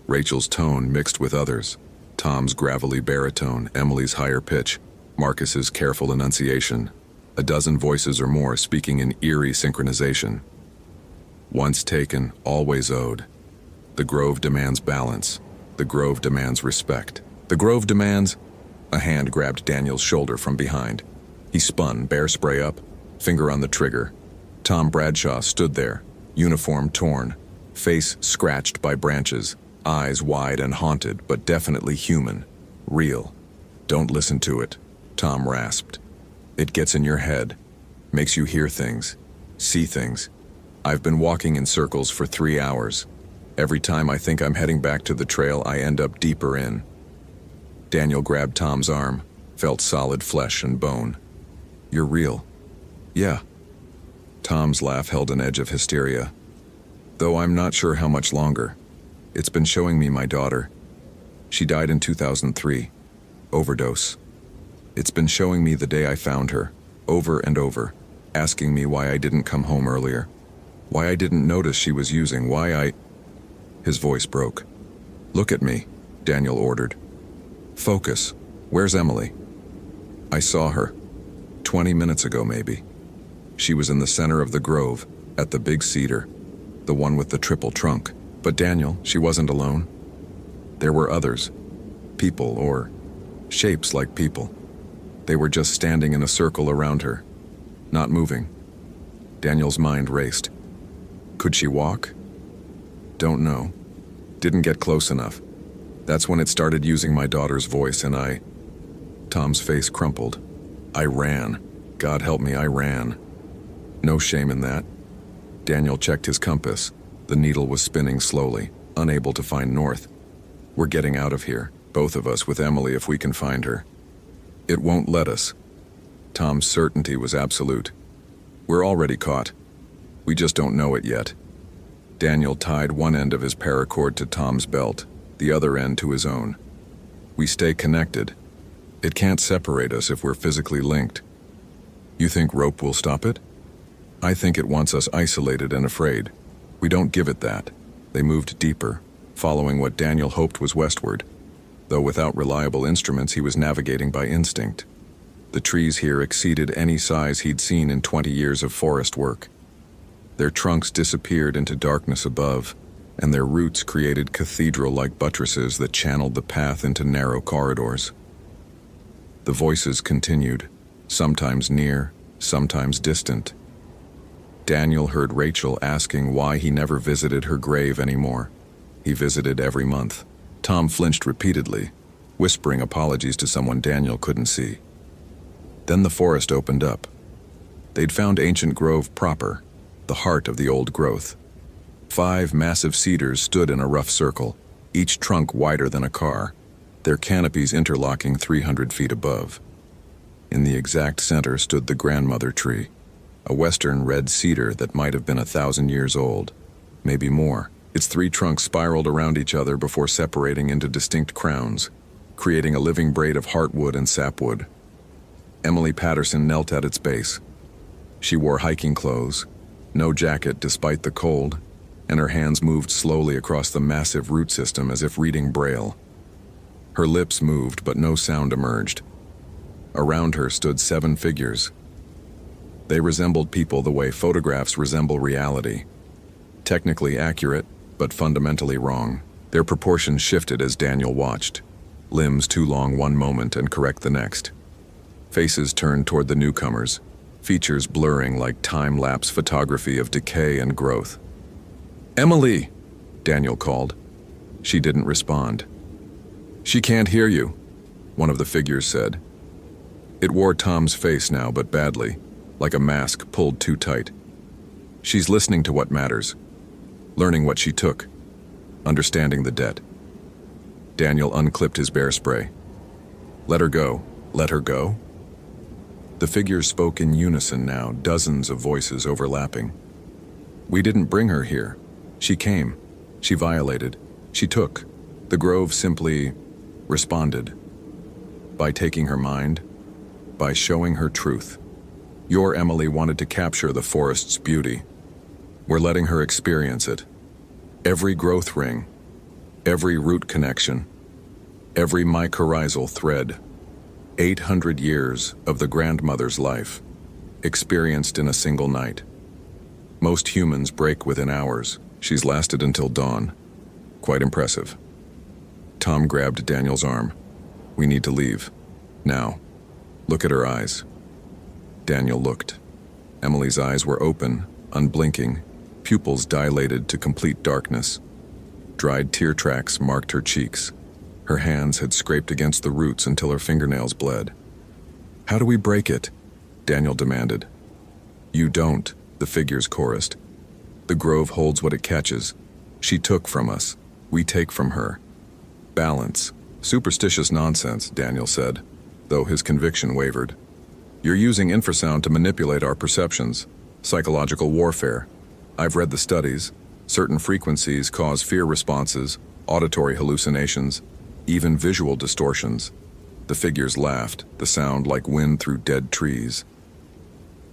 Rachel's tone mixed with others. Tom's gravelly baritone, Emily's higher pitch, Marcus's careful enunciation. A dozen voices or more speaking in eerie synchronization. Once taken, always owed. The grove demands balance. The grove demands respect. The grove demands... A hand grabbed Daniel's shoulder from behind. He spun, bear spray up, finger on the trigger. Tom Bradshaw stood there, uniform torn, face scratched by branches, eyes wide and haunted, but definitely human, real. Don't listen to it, Tom rasped. It gets in your head, makes you hear things, see things. I've been walking in circles for 3 hours. Every time I think I'm heading back to the trail, I end up deeper in. Daniel grabbed Tom's arm, felt solid flesh and bone. You're real. Yeah. Tom's laugh held an edge of hysteria. Though I'm not sure how much longer. It's been showing me my daughter. She died in 2003. Overdose. It's been showing me the day I found her, over and over, asking me why I didn't come home earlier. Why I didn't notice she was using, why I... His voice broke. Look at me, Daniel ordered. Focus. Where's Emily? I saw her. 20 minutes ago, maybe. She was in the center of the grove, at the big cedar, the one with the triple trunk. But Daniel, she wasn't alone. There were others. People, or shapes like people. They were just standing in a circle around her, not moving. Daniel's mind raced. Could she walk? Don't know. Didn't get close enough. That's when it started using my daughter's voice and I... Tom's face crumpled. I ran. God help me, I ran. No shame in that. Daniel checked his compass. The needle was spinning slowly, unable to find north. We're getting out of here, both of us, with Emily if we can find her. It won't let us. Tom's certainty was absolute. We're already caught. We just don't know it yet. Daniel tied one end of his paracord to Tom's belt, the other end to his own. We stay connected. It can't separate us if we're physically linked. You think rope will stop it? I think it wants us isolated and afraid. We don't give it that. They moved deeper, following what Daniel hoped was westward. Though without reliable instruments, he was navigating by instinct. The trees here exceeded any size he'd seen in 20 years of forest work. Their trunks disappeared into darkness above, and their roots created cathedral-like buttresses that channeled the path into narrow corridors. The voices continued, sometimes near, sometimes distant. Daniel heard Rachel asking why he never visited her grave anymore. He visited every month. Tom flinched repeatedly, whispering apologies to someone Daniel couldn't see. Then the forest opened up. They'd found ancient grove proper, the heart of the old growth. 5 massive cedars stood in a rough circle, each trunk wider than a car, their canopies interlocking 300 feet above. In the exact center stood the grandmother tree, a western red cedar that might have been 1,000 years old, maybe more. Its 3 trunks spiraled around each other before separating into distinct crowns, creating a living braid of heartwood and sapwood. Emily Patterson knelt at its base. She wore hiking clothes, no jacket despite the cold, and her hands moved slowly across the massive root system as if reading Braille. Her lips moved, but no sound emerged. Around her stood 7 figures. They resembled people the way photographs resemble reality. Technically accurate, but fundamentally wrong. Their proportions shifted as Daniel watched. Limbs too long one moment and correct the next. Faces turned toward the newcomers, features blurring like time-lapse photography of decay and growth. "Emily!" Daniel called. She didn't respond. "She can't hear you," one of the figures said. It wore Tom's face now, but badly, like a mask pulled too tight. "She's listening to what matters, learning what she took, understanding the debt." Daniel unclipped his bear spray. "Let her go. Let her go?" The figures spoke in unison now, dozens of voices overlapping. "We didn't bring her here. She came. She violated. She took." The grove simply responded. By taking her mind, by showing her truth. Your Emily wanted to capture the forest's beauty. We're letting her experience it. Every growth ring, every root connection, every mycorrhizal thread. 800 years of the grandmother's life, experienced in a single night. Most humans break within hours. She's lasted until dawn. Quite impressive. Tom grabbed Daniel's arm. "We need to leave. Now. Look at her eyes." Daniel looked. Emily's eyes were open, unblinking, pupils dilated to complete darkness. Dried tear tracks marked her cheeks. Her hands had scraped against the roots until her fingernails bled. "How do we break it?" Daniel demanded. "You don't," the figures chorused. "The grove holds what it catches. She took from us. We take from her. Balance." "Superstitious nonsense," Daniel said, though his conviction wavered. "You're using infrasound to manipulate our perceptions. Psychological warfare. I've read the studies. Certain frequencies cause fear responses, auditory hallucinations, even visual distortions." The figures laughed, the sound like wind through dead trees.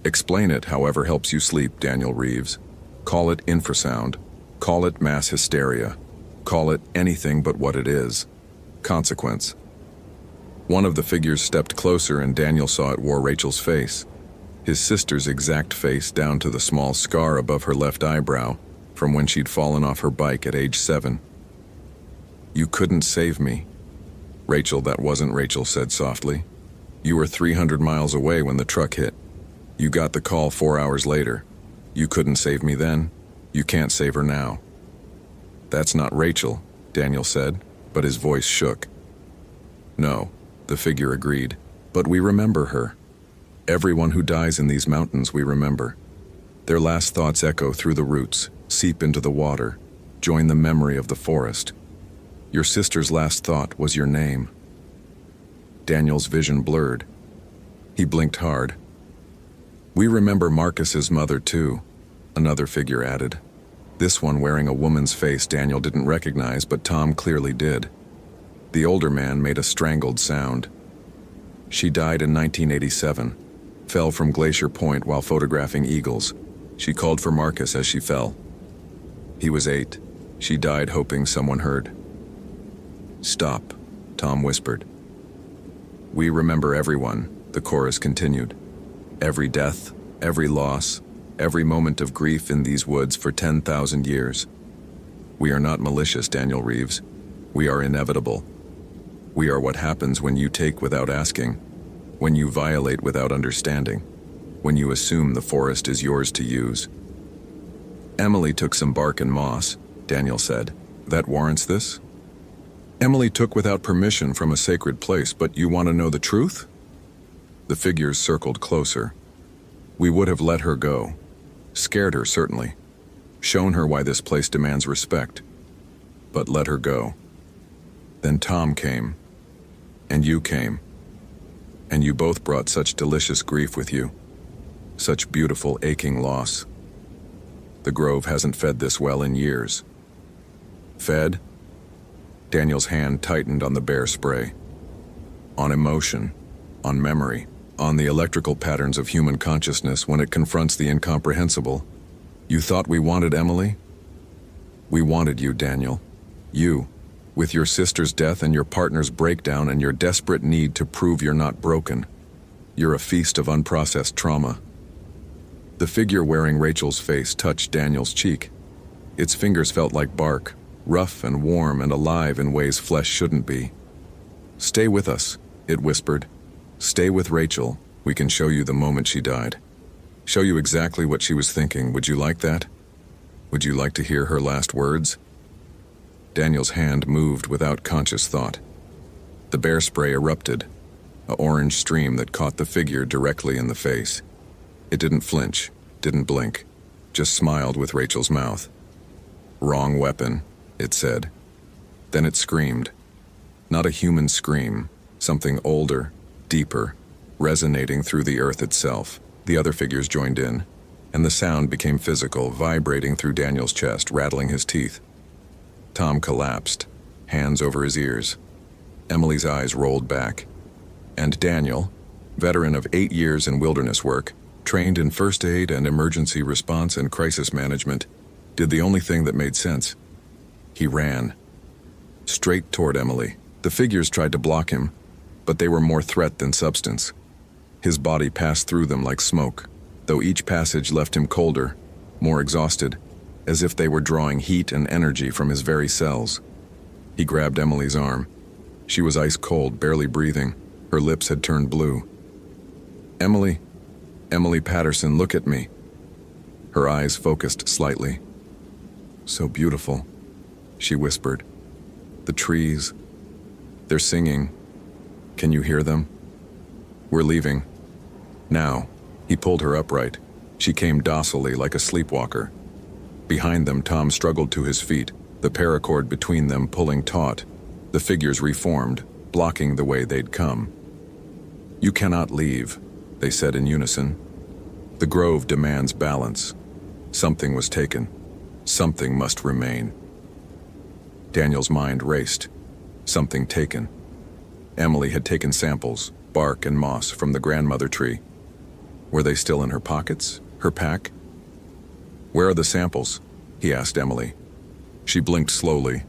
"Explain it however helps you sleep, Daniel Reeves. Call it infrasound. Call it mass hysteria. Call it anything but what it is. Consequence." One of the figures stepped closer and Daniel saw it wore Rachel's face. His sister's exact face down to the small scar above her left eyebrow from when she'd fallen off her bike at age 7. "You couldn't save me." "Rachel, that wasn't Rachel," said softly. "You were 300 miles away when the truck hit. You got the call 4 hours later. You couldn't save me then. You can't save her now." "That's not Rachel," Daniel said, but his voice shook. "No," the figure agreed, "but we remember her. Everyone who dies in these mountains we remember. Their last thoughts echo through the roots, seep into the water, join the memory of the forest. Your sister's last thought was your name." Daniel's vision blurred. He blinked hard. "We remember Marcus's mother too," another figure added. This one wearing a woman's face Daniel didn't recognize, but Tom clearly did. The older man made a strangled sound. "She died in 1987, fell from Glacier Point while photographing eagles. She called for Marcus as she fell. He was 8. She died hoping someone heard." "Stop," Tom whispered. "We remember everyone," the chorus continued. "Every death, every loss, every moment of grief in these woods for 10,000 years. We are not malicious, Daniel Reeves. We are inevitable. We are what happens when you take without asking, when you violate without understanding, when you assume the forest is yours to use. Emily took some bark and moss, Daniel said. That warrants this? Emily took without permission from a sacred place, but you want to know the truth? The figures circled closer. We would have let her go. Scared her, certainly. Shown her why this place demands respect. But let her go. Then Tom came. And you came. And you both brought such delicious grief with you. Such beautiful, aching loss. The Grove hasn't fed this well in years. Fed? Daniel's hand tightened on the bear spray. On emotion, on memory, on the electrical patterns of human consciousness when it confronts the incomprehensible. You thought we wanted Emily? We wanted you, Daniel. You, with your sister's death and your partner's breakdown and your desperate need to prove you're not broken. You're a feast of unprocessed trauma. The figure wearing Rachel's face touched Daniel's cheek. Its fingers felt like bark, rough and warm and alive in ways flesh shouldn't be. Stay with us, it whispered. Stay with Rachel. We can show you the moment she died. Show you exactly what she was thinking. Would you like that? Would you like to hear her last words? Daniel's hand moved without conscious thought. The bear spray erupted, an orange stream that caught the figure directly in the face. It didn't flinch, didn't blink, just smiled with Rachel's mouth. Wrong weapon, it said. Then it screamed. Not a human scream, something older, deeper, resonating through the earth itself. The other figures joined in, and the sound became physical, vibrating through Daniel's chest, rattling his teeth. Tom collapsed, hands over his ears. Emily's eyes rolled back. And Daniel, veteran of 8 years in wilderness work, trained in first aid and emergency response and crisis management, did the only thing that made sense. He ran. Straight toward Emily. The figures tried to block him, but they were more threat than substance. His body passed through them like smoke, though each passage left him colder, more exhausted, as if they were drawing heat and energy from his very cells. He grabbed Emily's arm. She was ice cold, barely breathing. Her lips had turned blue. Emily Patterson, look at me. Her eyes focused slightly. So beautiful, she whispered. The trees, they're singing. Can you hear them? We're leaving. Now. He pulled her upright. She came docilely like a sleepwalker. Behind them, Tom struggled to his feet, the paracord between them pulling taut. The figures reformed, blocking the way they'd come. You cannot leave, they said in unison. The Grove demands balance. Something was taken. Something must remain. Daniel's mind raced. Something taken. Emily had taken samples, bark and moss, from the grandmother tree. Were they still in her pockets, her pack? Where are the samples? He asked Emily. She blinked slowly.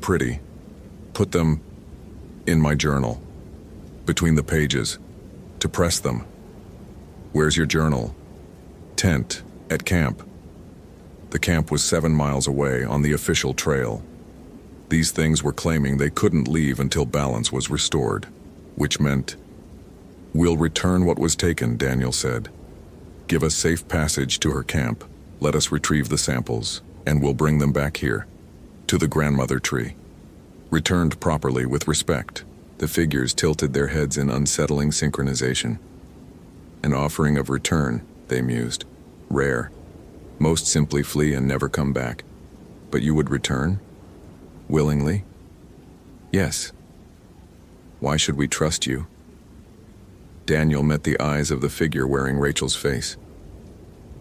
Pretty. Put them in my journal. Between the pages. To press them. Where's your journal? Tent. At camp. The camp was 7 miles away on the official trail. These things were claiming they couldn't leave until balance was restored, which meant, we'll return what was taken, Daniel said. Give us safe passage to her camp. Let us retrieve the samples, and we'll bring them back here, to the grandmother tree. Returned properly with respect, the figures tilted their heads in unsettling synchronization. An offering of return, they mused. Rare. Most simply flee and never come back. But you would return? Willingly? Yes. Why should we trust you? Daniel met the eyes of the figure wearing Rachel's face.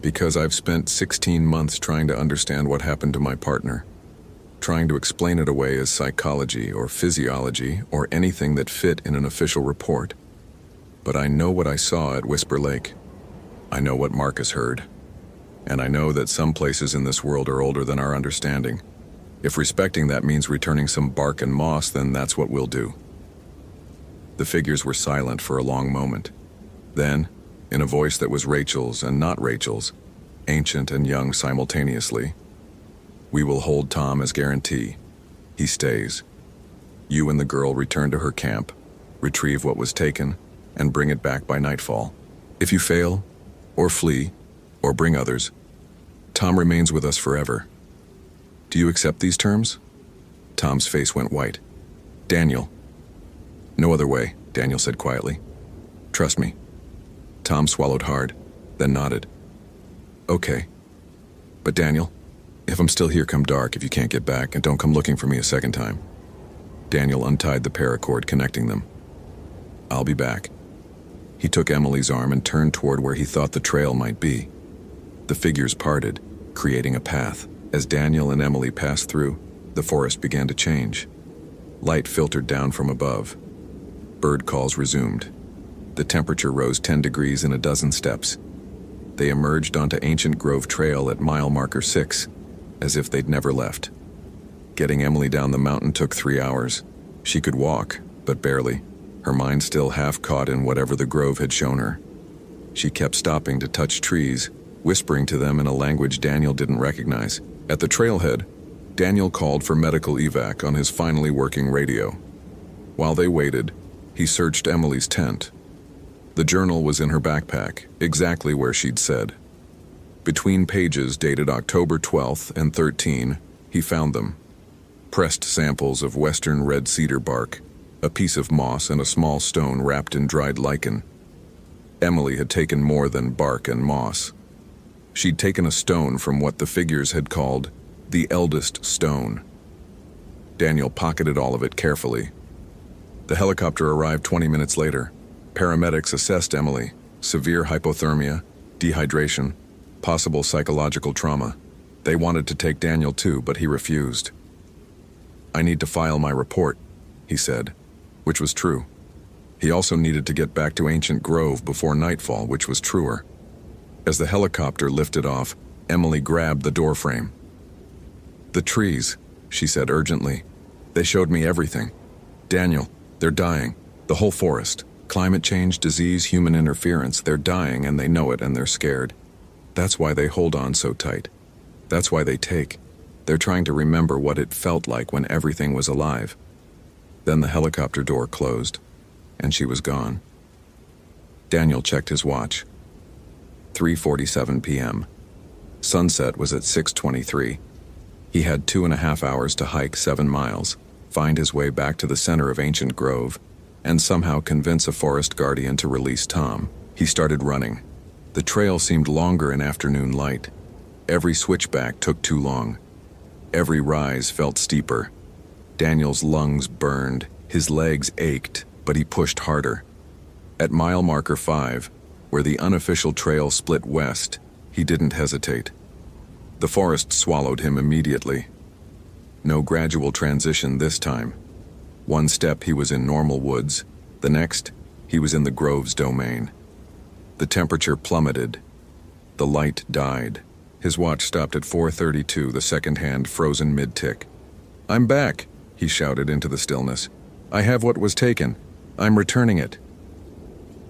Because I've spent 16 months trying to understand what happened to my partner. Trying to explain it away as psychology or physiology or anything that fit in an official report. But I know what I saw at Whisper Lake. I know what Marcus heard. And I know that some places in this world are older than our understanding. If respecting that means returning some bark and moss, then that's what we'll do. The figures were silent for a long moment. Then, in a voice that was Rachel's and not Rachel's, ancient and young simultaneously, we will hold Tom as guarantee. He stays. You and the girl return to her camp, retrieve what was taken, and bring it back by nightfall. If you fail, or flee, or bring others, Tom remains with us forever. Do you accept these terms? Tom's face went white. Daniel. No other way, Daniel said quietly. Trust me. Tom swallowed hard, then nodded. Okay. But Daniel, if I'm still here come dark, if you can't get back, and don't come looking for me a second time. Daniel untied the paracord connecting them. I'll be back. He took Emily's arm and turned toward where he thought the trail might be. The figures parted, creating a path. As Daniel and Emily passed through, the forest began to change. Light filtered down from above. Bird calls resumed. The temperature rose 10 degrees in a dozen steps. They emerged onto Ancient Grove Trail at mile marker 6, as if they'd never left. Getting Emily down the mountain took 3 hours. She could walk, but barely, her mind still half caught in whatever the grove had shown her. She kept stopping to touch trees, whispering to them in a language Daniel didn't recognize. At the trailhead, Daniel called for medical evac on his finally working radio. While they waited, he searched Emily's tent. The journal was in her backpack, exactly where she'd said. Between pages dated October 12th and 13, he found them. Pressed samples of western red cedar bark, a piece of moss and a small stone wrapped in dried lichen. Emily had taken more than bark and moss. She'd taken a stone from what the figures had called the eldest stone. Daniel pocketed all of it carefully. The helicopter arrived 20 minutes later. Paramedics assessed Emily. Severe hypothermia, dehydration, possible psychological trauma. They wanted to take Daniel too, but he refused. I need to file my report, he said, which was true. He also needed to get back to Ancient Grove before nightfall, which was truer. As the helicopter lifted off, Emily grabbed the doorframe. The trees, she said urgently. They showed me everything. Daniel, they're dying. The whole forest. Climate change, disease, human interference. They're dying and they know it and they're scared. That's why they hold on so tight. That's why they take. They're trying to remember what it felt like when everything was alive. Then the helicopter door closed, and she was gone. Daniel checked his watch. 3:47 p.m. Sunset was at 6:23. He had 2.5 hours to hike 7 miles, find his way back to the center of Ancient Grove, and somehow convince a forest guardian to release Tom. He started running. The trail seemed longer in afternoon light. Every switchback took too long. Every rise felt steeper. Daniel's lungs burned, his legs ached, but he pushed harder. At mile marker 5, where the unofficial trail split west, he didn't hesitate. The forest swallowed him immediately. No gradual transition this time. One step he was in normal woods, the next he was in the grove's domain. The temperature plummeted. The light died. His watch stopped at 4:32, the second hand frozen mid-tick. I'm back, he shouted into the stillness. I have what was taken. I'm returning it.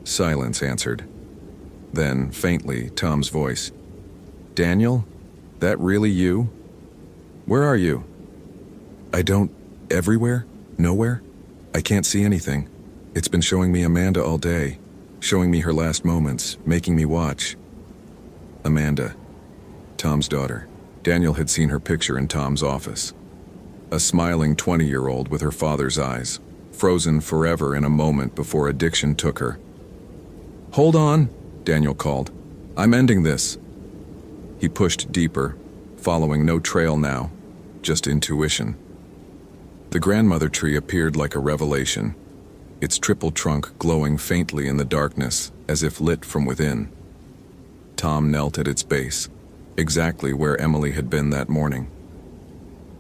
Silence answered. Then, faintly, Tom's voice. Daniel? That really you? Where are you? I don't... Everywhere? Nowhere? I can't see anything. It's been showing me Amanda all day, showing me her last moments, making me watch. Amanda. Tom's daughter. Daniel had seen her picture in Tom's office. A smiling 20-year-old with her father's eyes, frozen forever in a moment before addiction took her. Hold on, Daniel called. I'm ending this. He pushed deeper, following no trail now, just intuition. The grandmother tree appeared like a revelation, its triple trunk glowing faintly in the darkness as if lit from within. Tom knelt at its base, exactly where Emily had been that morning.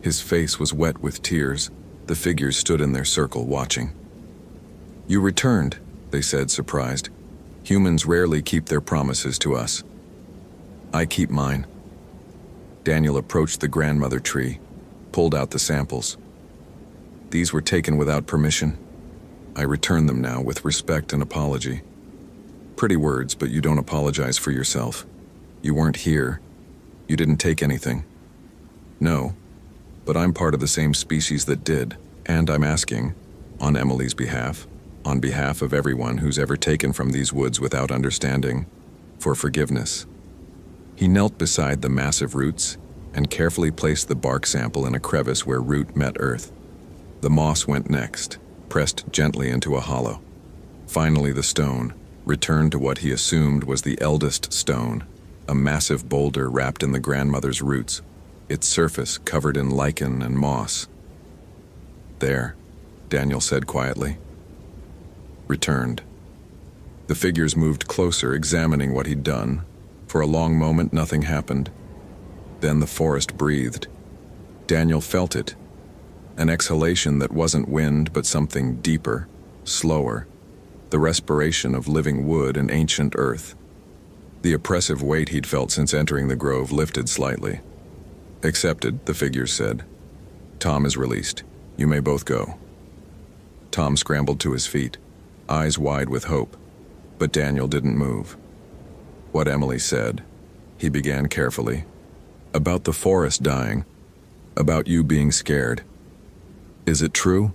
His face was wet with tears. The figures stood in their circle watching. You returned, they said, surprised. Humans rarely keep their promises to us. I keep mine. Daniel approached the grandmother tree, pulled out the samples. These were taken without permission. I return them now with respect and apology. Pretty words, but you don't apologize for yourself. You weren't here. You didn't take anything. No, but I'm part of the same species that did, and I'm asking, on Emily's behalf, on behalf of everyone who's ever taken from these woods without understanding, for forgiveness. He knelt beside the massive roots and carefully placed the bark sample in a crevice where root met earth. The moss went next, pressed gently into a hollow. Finally, the stone returned to what he assumed was the eldest stone, a massive boulder wrapped in the grandmother's roots, its surface covered in lichen and moss. "There," Daniel said quietly. Returned. The figures moved closer, examining what he'd done. For a long moment, nothing happened. Then the forest breathed. Daniel felt it. An exhalation that wasn't wind, but something deeper, slower. The respiration of living wood and ancient earth. The oppressive weight he'd felt since entering the grove lifted slightly. "Accepted," the figures said. "Tom is released. You may both go." Tom scrambled to his feet, eyes wide with hope, but Daniel didn't move. "What Emily said," he began carefully, "about the forest dying, about you being scared. Is it true?"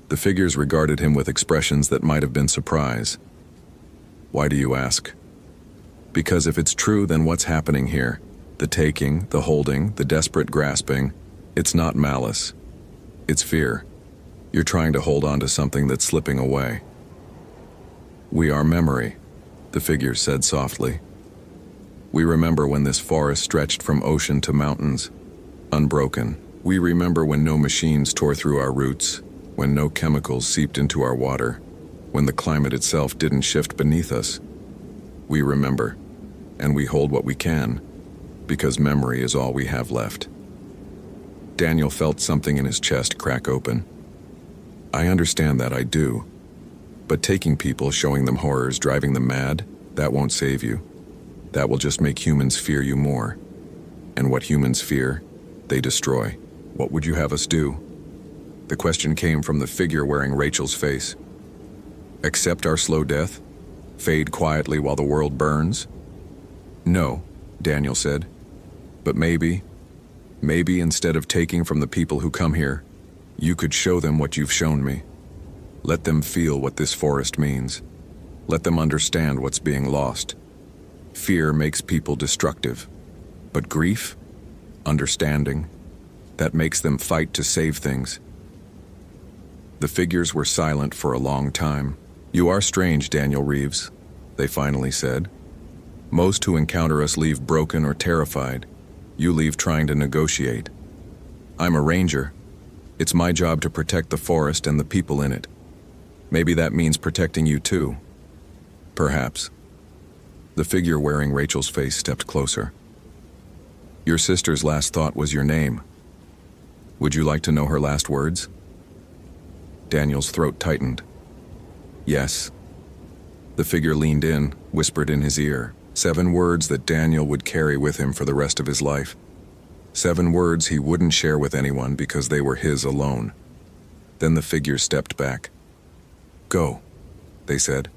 The figures regarded him with expressions that might have been surprise. "Why do you ask?" "Because if it's true, then what's happening here? The taking, the holding, the desperate grasping, it's not malice. It's fear. You're trying to hold on to something that's slipping away." "We are memory," the figures said softly. "We remember when this forest stretched from ocean to mountains, unbroken. We remember when no machines tore through our roots, when no chemicals seeped into our water, when the climate itself didn't shift beneath us. We remember, and we hold what we can, because memory is all we have left." Daniel felt something in his chest crack open. "I understand that, I do. But taking people, showing them horrors, driving them mad, that won't save you. That will just make humans fear you more. And what humans fear, they destroy. What would you have us do?" The question came from the figure wearing Rachel's face. "Accept our slow death? Fade quietly while the world burns?" "No," Daniel said. "But maybe instead of taking from the people who come here, you could show them what you've shown me. Let them feel what this forest means. Let them understand what's being lost. Fear makes people destructive. But grief, understanding, that makes them fight to save things." The figures were silent for a long time. "You are strange, Daniel Reeves," they finally said. "Most who encounter us leave broken or terrified. You leave trying to negotiate. I'm a ranger. It's my job to protect the forest and the people in it. Maybe that means protecting you too." "Perhaps." The figure wearing Rachel's face stepped closer. "Your sister's last thought was your name. Would you like to know her last words?" Daniel's throat tightened. "Yes." The figure leaned in, whispered in his ear. 7 words that Daniel would carry with him for the rest of his life. 7 words he wouldn't share with anyone because they were his alone. Then the figure stepped back. "Go," they said.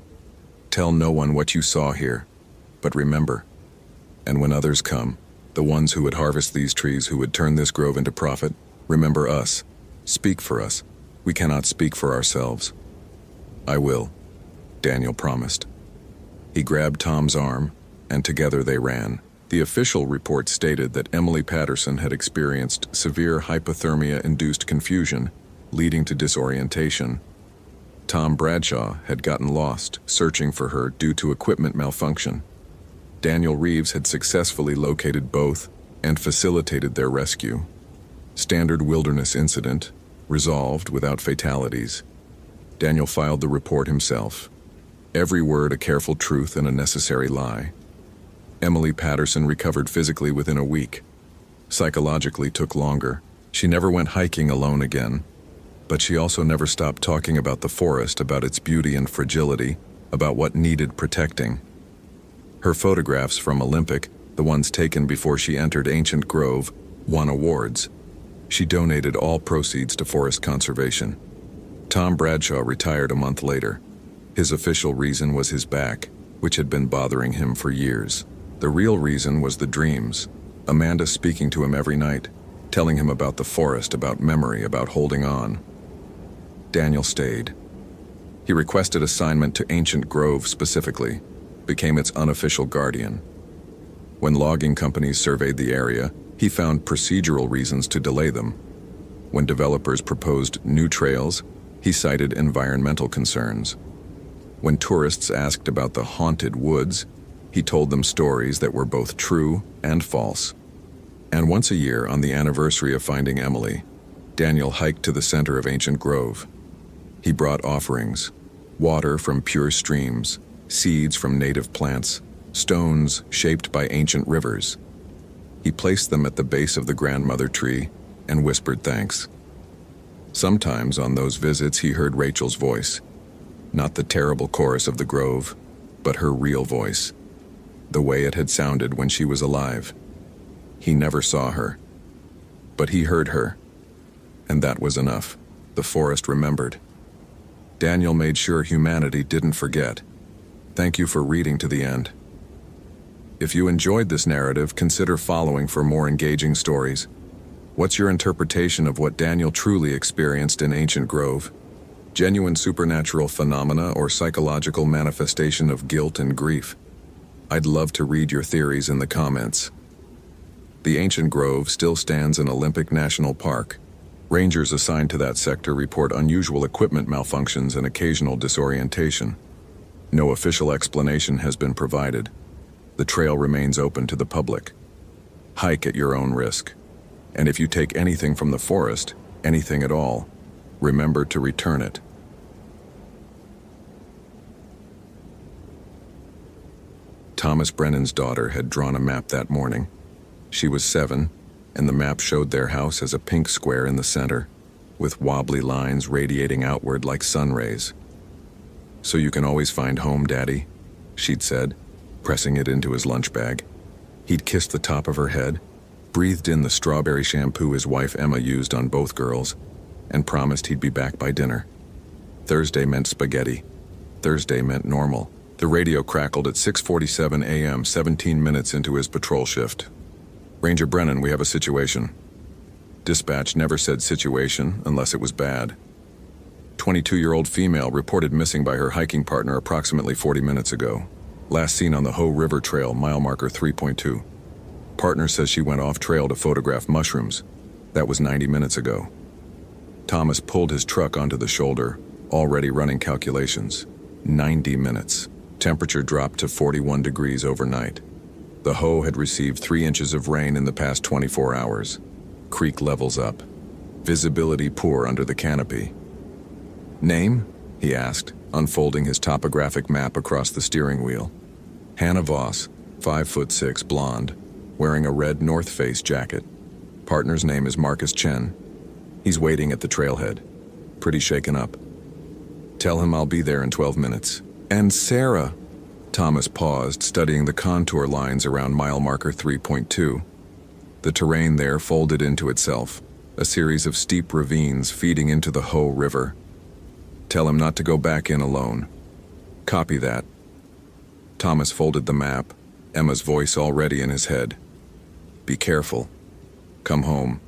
"Tell no one what you saw here, but remember. And when others come, the ones who would harvest these trees, who would turn this grove into profit, remember us. Speak for us. We cannot speak for ourselves." "I will," Daniel promised. He grabbed Tom's arm, and together they ran. The official report stated that Emily Patterson had experienced severe hypothermia-induced confusion, leading to disorientation. Tom Bradshaw had gotten lost, searching for her due to equipment malfunction. Daniel Reeves had successfully located both and facilitated their rescue. Standard wilderness incident, resolved without fatalities. Daniel filed the report himself. Every word a careful truth and a necessary lie. Emily Patterson recovered physically within a week. Psychologically took longer. She never went hiking alone again. But she also never stopped talking about the forest, about its beauty and fragility, about what needed protecting. Her photographs from Olympic, the ones taken before she entered Ancient Grove, won awards. She donated all proceeds to forest conservation. Tom Bradshaw retired a month later. His official reason was his back, which had been bothering him for years. The real reason was the dreams. Amanda speaking to him every night, telling him about the forest, about memory, about holding on. Daniel stayed. He requested assignment to Ancient Grove specifically, became its unofficial guardian. When logging companies surveyed the area, he found procedural reasons to delay them. When developers proposed new trails, he cited environmental concerns. When tourists asked about the haunted woods, he told them stories that were both true and false. And once a year, on the anniversary of finding Emily, Daniel hiked to the center of Ancient Grove. He brought offerings: water from pure streams, seeds from native plants, stones shaped by ancient rivers. He placed them at the base of the grandmother tree and whispered thanks. Sometimes on those visits he heard Rachel's voice, not the terrible chorus of the grove, but her real voice, the way it had sounded when she was alive. He never saw her, but he heard her, and that was enough. The forest remembered. Daniel made sure humanity didn't forget. Thank you for reading to the end. If you enjoyed this narrative, consider following for more engaging stories. What's your interpretation of what Daniel truly experienced in Ancient Grove? Genuine supernatural phenomena or psychological manifestation of guilt and grief? I'd love to read your theories in the comments. The Ancient Grove still stands in Olympic National Park. Rangers assigned to that sector report unusual equipment malfunctions and occasional disorientation. No official explanation has been provided. The trail remains open to the public. Hike at your own risk. And if you take anything from the forest, anything at all, remember to return it. Thomas Brennan's daughter had drawn a map that morning. She was 7, and the map showed their house as a pink square in the center, with wobbly lines radiating outward like sun rays. "So you can always find home, Daddy," she'd said, pressing it into his lunch bag. He'd kissed the top of her head, breathed in the strawberry shampoo his wife Emma used on both girls, and promised he'd be back by dinner. Thursday meant spaghetti. Thursday meant normal. The radio crackled at 6:47 a.m., 17 minutes into his patrol shift. "Ranger Brennan, we have a situation." Dispatch never said situation unless it was bad. 22-year-old female reported missing by her hiking partner approximately 40 minutes ago. Last seen on the Hoh River Trail, mile marker 3.2. Partner says she went off trail to photograph mushrooms. That was 90 minutes ago. Thomas pulled his truck onto the shoulder, already running calculations. 90 minutes. Temperature dropped to 41 degrees overnight. The Hoh had received 3 inches of rain in the past 24 hours. Creek levels up. Visibility poor under the canopy. "Name?" he asked, unfolding his topographic map across the steering wheel. Hannah Voss, 5'6", blonde, wearing a red North Face jacket. Partner's name is Marcus Chen. He's waiting at the trailhead, pretty shaken up. "Tell him I'll be there in 12 minutes. And Sarah." Thomas paused, studying the contour lines around mile marker 3.2. The terrain there folded into itself, a series of steep ravines feeding into the Hoh River. "Tell him not to go back in alone." "Copy that." Thomas folded the map, Emma's voice already in his head. "Be careful. Come home."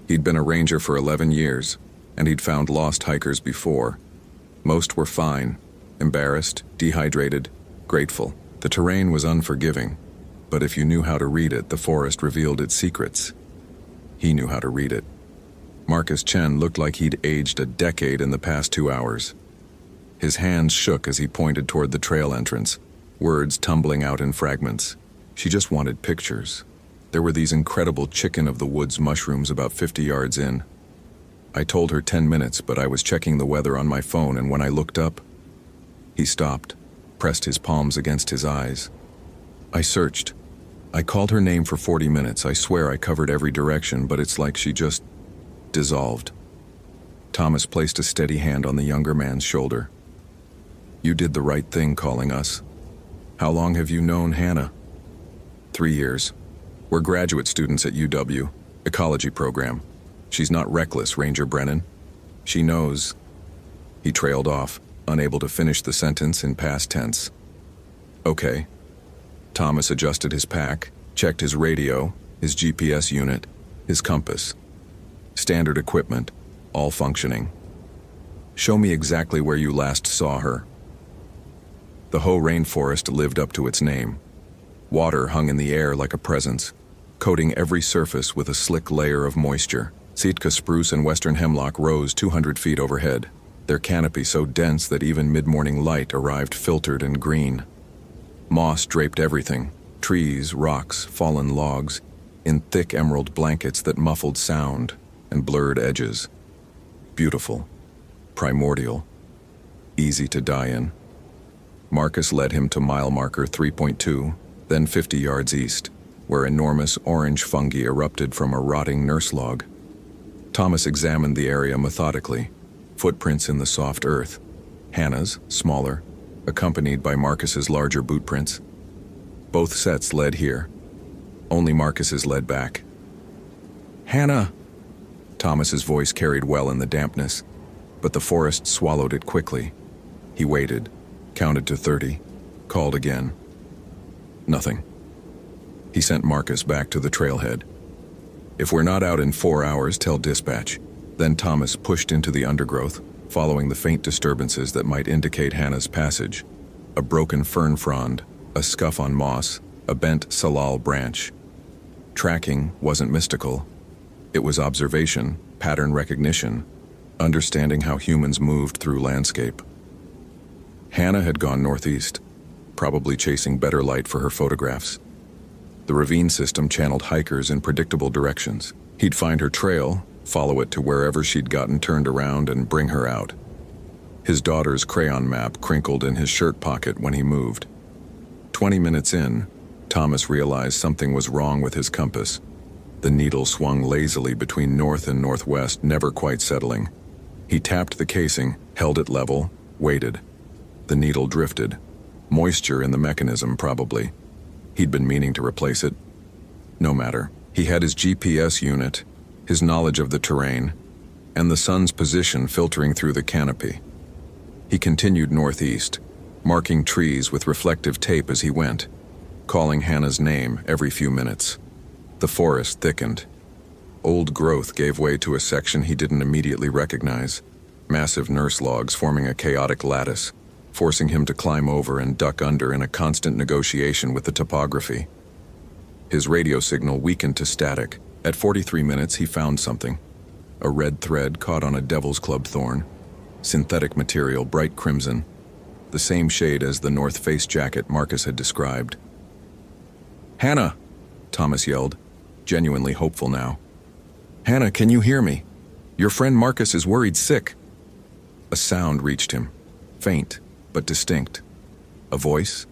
He'd been a ranger for 11 years, and he'd found lost hikers before. Most were fine, embarrassed, dehydrated, grateful. The terrain was unforgiving, but if you knew how to read it, the forest revealed its secrets. He knew how to read it. Marcus Chen looked like he'd aged a decade in the past 2 hours. His hands shook as he pointed toward the trail entrance, words tumbling out in fragments. She just wanted pictures. There were these incredible chicken-of-the-woods mushrooms about 50 yards in. I told her 10 minutes, but I was checking the weather on my phone, and when I looked up, he stopped, pressed his palms against his eyes. I searched. I called her name for 40 minutes. I swear I covered every direction, but it's like she just dissolved. Thomas placed a steady hand on the younger man's shoulder. "You did the right thing calling us. How long have you known Hannah?" 3 years. We're graduate students at UW, ecology program. She's not reckless, Ranger Brennan. She knows." He trailed off, unable to finish the sentence in past tense. "Okay." Thomas adjusted his pack, checked his radio, his GPS unit, his compass. Standard equipment, all functioning. "Show me exactly where you last saw her." The Hoh rainforest lived up to its name. Water hung in the air like a presence, coating every surface with a slick layer of moisture. Sitka spruce and western hemlock rose 200 feet overhead, their canopy so dense that even mid-morning light arrived filtered and green. Moss draped everything, trees, rocks, fallen logs, in thick emerald blankets that muffled sound and blurred edges. Beautiful, primordial, easy to die in. Marcus led him to mile marker 3.2, then 50 yards east, where enormous orange fungi erupted from a rotting nurse log. Thomas examined the area methodically, footprints in the soft earth. Hannah's, smaller, accompanied by Marcus's larger boot prints. Both sets led here. Only Marcus's led back. "Hannah!" Thomas's voice carried well in the dampness, but the forest swallowed it quickly. He waited, counted to 30, called again. Nothing. He sent Marcus back to the trailhead. "If we're not out in 4 hours, tell dispatch." Then Thomas pushed into the undergrowth, following the faint disturbances that might indicate Hannah's passage. A broken fern frond, a scuff on moss, a bent salal branch. Tracking wasn't mystical. It was observation, pattern recognition, understanding how humans moved through landscape. Hannah had gone northeast, probably chasing better light for her photographs. The ravine system channeled hikers in predictable directions. He'd find her trail, follow it to wherever she'd gotten turned around, and bring her out. His daughter's crayon map crinkled in his shirt pocket when he moved. 20 minutes in, Thomas realized something was wrong with his compass. The needle swung lazily between north and northwest, never quite settling. He tapped the casing, held it level, waited. The needle drifted. Moisture in the mechanism, probably. He'd been meaning to replace it. No matter. He had his GPS unit, his knowledge of the terrain, and the sun's position filtering through the canopy. He continued northeast, marking trees with reflective tape as he went, calling Hannah's name every few minutes. The forest thickened. Old growth gave way to a section he didn't immediately recognize, massive nurse logs forming a chaotic lattice, forcing him to climb over and duck under in a constant negotiation with the topography. His radio signal weakened to static. At 43 minutes, he found something. A red thread caught on a devil's club thorn. Synthetic material, bright crimson. The same shade as the North Face jacket Marcus had described. "Hannah!" Thomas yelled, genuinely hopeful now. "Hannah, can you hear me? Your friend Marcus is worried sick." A sound reached him, faint but distinct. A voice?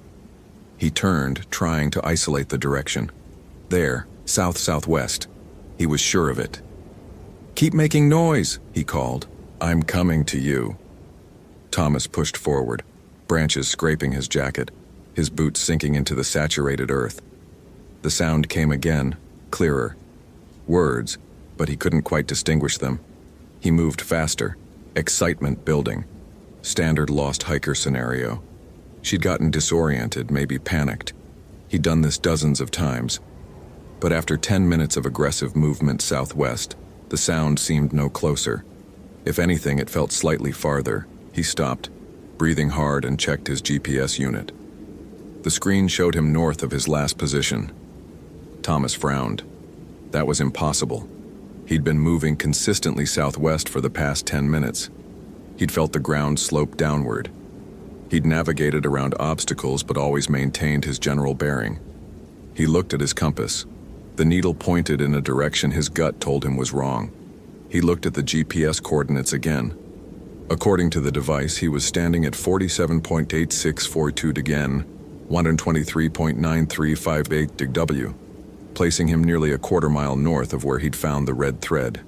He turned, trying to isolate the direction. There, south-southwest. He was sure of it. "Keep making noise," he called. "I'm coming to you." Thomas pushed forward, branches scraping his jacket, his boots sinking into the saturated earth. The sound came again, clearer. Words, but he couldn't quite distinguish them. He moved faster, excitement building. Standard lost hiker scenario. She'd gotten disoriented, maybe panicked. He'd done this dozens of times. But after 10 minutes of aggressive movement southwest, the sound seemed no closer. If anything, it felt slightly farther. He stopped, breathing hard, and checked his GPS unit. The screen showed him north of his last position. Thomas frowned. That was impossible. He'd been moving consistently southwest for the past 10 minutes. He'd felt the ground slope downward. He'd navigated around obstacles but always maintained his general bearing. He looked at his compass. The needle pointed in a direction his gut told him was wrong. He looked at the GPS coordinates again. According to the device, he was standing at 47.8642 again, 123.9358 W, placing him nearly a quarter-mile north of where he'd found the red thread.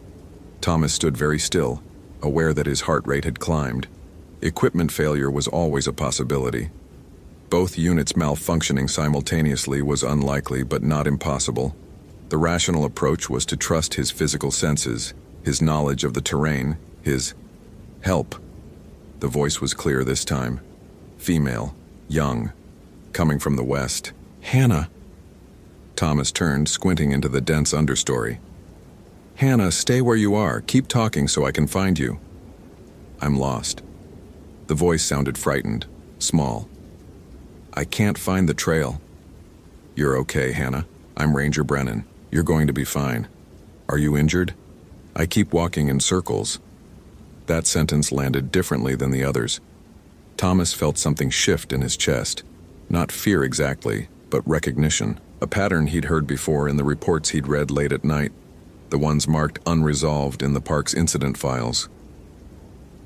Thomas stood very still, aware that his heart rate had climbed. Equipment failure was always a possibility. Both units malfunctioning simultaneously was unlikely but not impossible. The rational approach was to trust his physical senses, his knowledge of the terrain, his help. The voice was clear this time. Female, young, coming from the west. "Hannah." Thomas turned, squinting into the dense understory. "Hannah, stay where you are. Keep talking so I can find you." "I'm lost." The voice sounded frightened, small. "I can't find the trail." You're okay, Hannah. I'm Ranger Brennan. You're going to be fine. Are you injured? I keep walking in circles. That sentence landed differently than the others. Thomas felt something shift in his chest. Not fear exactly, but recognition. A pattern he'd heard before in the reports he'd read late at night, the ones marked unresolved in the park's incident files.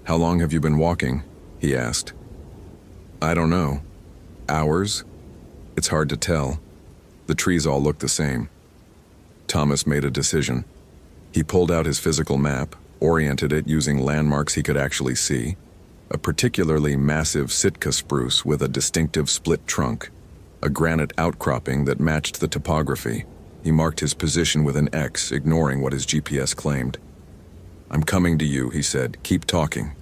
How long have you been walking? He asked. I don't know. Hours? It's hard to tell. The trees all look the same. Thomas made a decision. He pulled out his physical map, oriented it using landmarks he could actually see. A particularly massive Sitka spruce with a distinctive split trunk. A granite outcropping that matched the topography. He marked his position with an X, ignoring what his GPS claimed. I'm coming to you, he said. Keep talking.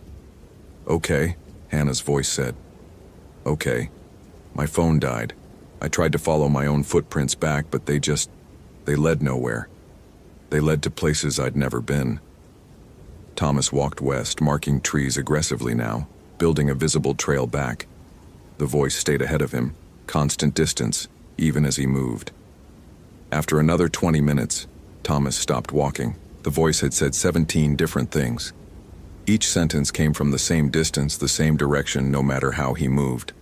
Okay, Hannah's voice said. Okay. My phone died. I tried to follow my own footprints back, but they led nowhere. They led to places I'd never been. Thomas walked west, marking trees aggressively now, building a visible trail back. The voice stayed ahead of him, constant distance, even as he moved. After another 20 minutes, Thomas stopped walking. The voice had said 17 different things. Each sentence came from the same distance, the same direction, no matter how he moved.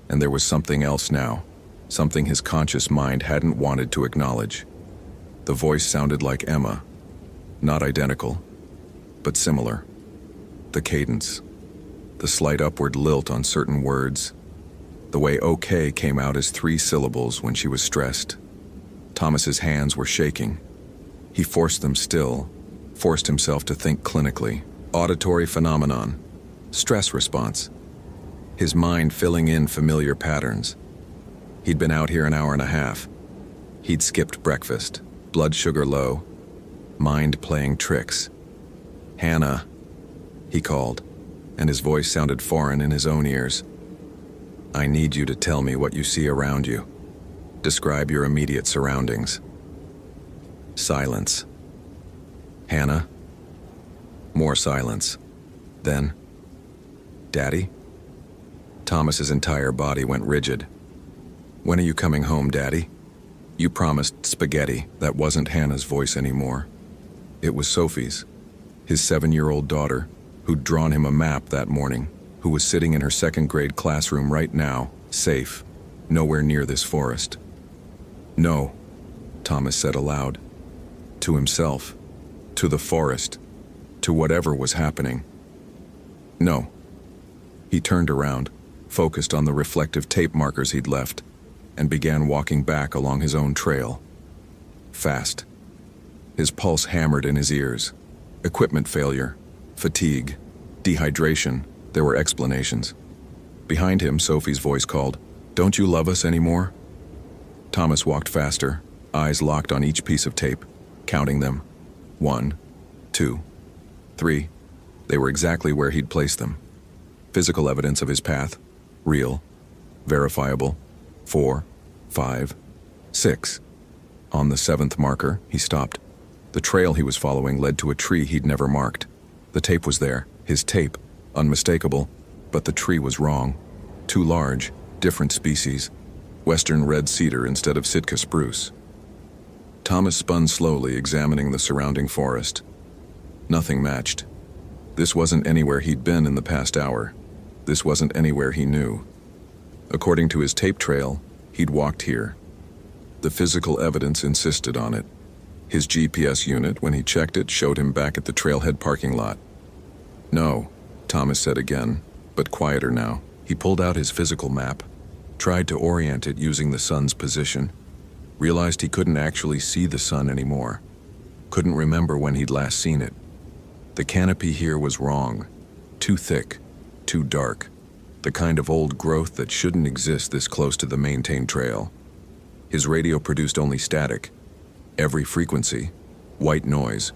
And there was something else now, something his conscious mind hadn't wanted to acknowledge. The voice sounded like Emma. Not identical, but similar. The cadence, the slight upward lilt on certain words, the way okay came out as 3 syllables when she was stressed. Thomas's hands were shaking. He forced them still, forced himself to think clinically. Auditory phenomenon, stress response. His mind filling in familiar patterns. He'd been out here an hour and a half. He'd skipped breakfast, blood sugar low, mind playing tricks. Hannah, he called, and his voice sounded foreign in his own ears. I need you to tell me what you see around you. Describe your immediate surroundings. Silence. Hannah. More silence. Then, Daddy? Thomas's entire body went rigid. When are you coming home, Daddy? You promised spaghetti. That wasn't Hannah's voice anymore. It was Sophie's, his 7-year-old daughter, who'd drawn him a map that morning, who was sitting in her 2nd grade classroom right now, safe, nowhere near this forest. No, Thomas said aloud. To himself, to the forest, to whatever was happening. No. He turned around, focused on the reflective tape markers he'd left, and began walking back along his own trail. Fast. His pulse hammered in his ears. Equipment failure, fatigue, dehydration, there were explanations. Behind him, Sophie's voice called, Don't you love us anymore? Thomas walked faster, eyes locked on each piece of tape, counting them. 1, 2, 3. They were exactly where he'd placed them. Physical evidence of his path. Real. Verifiable. 4, 5, 6. On the 7th marker, he stopped. The trail he was following led to a tree he'd never marked. The tape was there, his tape, unmistakable, but the tree was wrong. Too large, different species. Western red cedar instead of Sitka spruce. Thomas spun slowly, examining the surrounding forest. Nothing matched. This wasn't anywhere he'd been in the past hour. This wasn't anywhere he knew. According to his tape trail, he'd walked here. The physical evidence insisted on it. His GPS unit, when he checked it, showed him back at the trailhead parking lot. No, Thomas said again, but quieter now. He pulled out his physical map, tried to orient it using the sun's position, realized he couldn't actually see the sun anymore. Couldn't remember when he'd last seen it. The canopy here was wrong. Too thick, too dark. The kind of old growth that shouldn't exist this close to the maintained trail. His radio produced only static. Every frequency, white noise.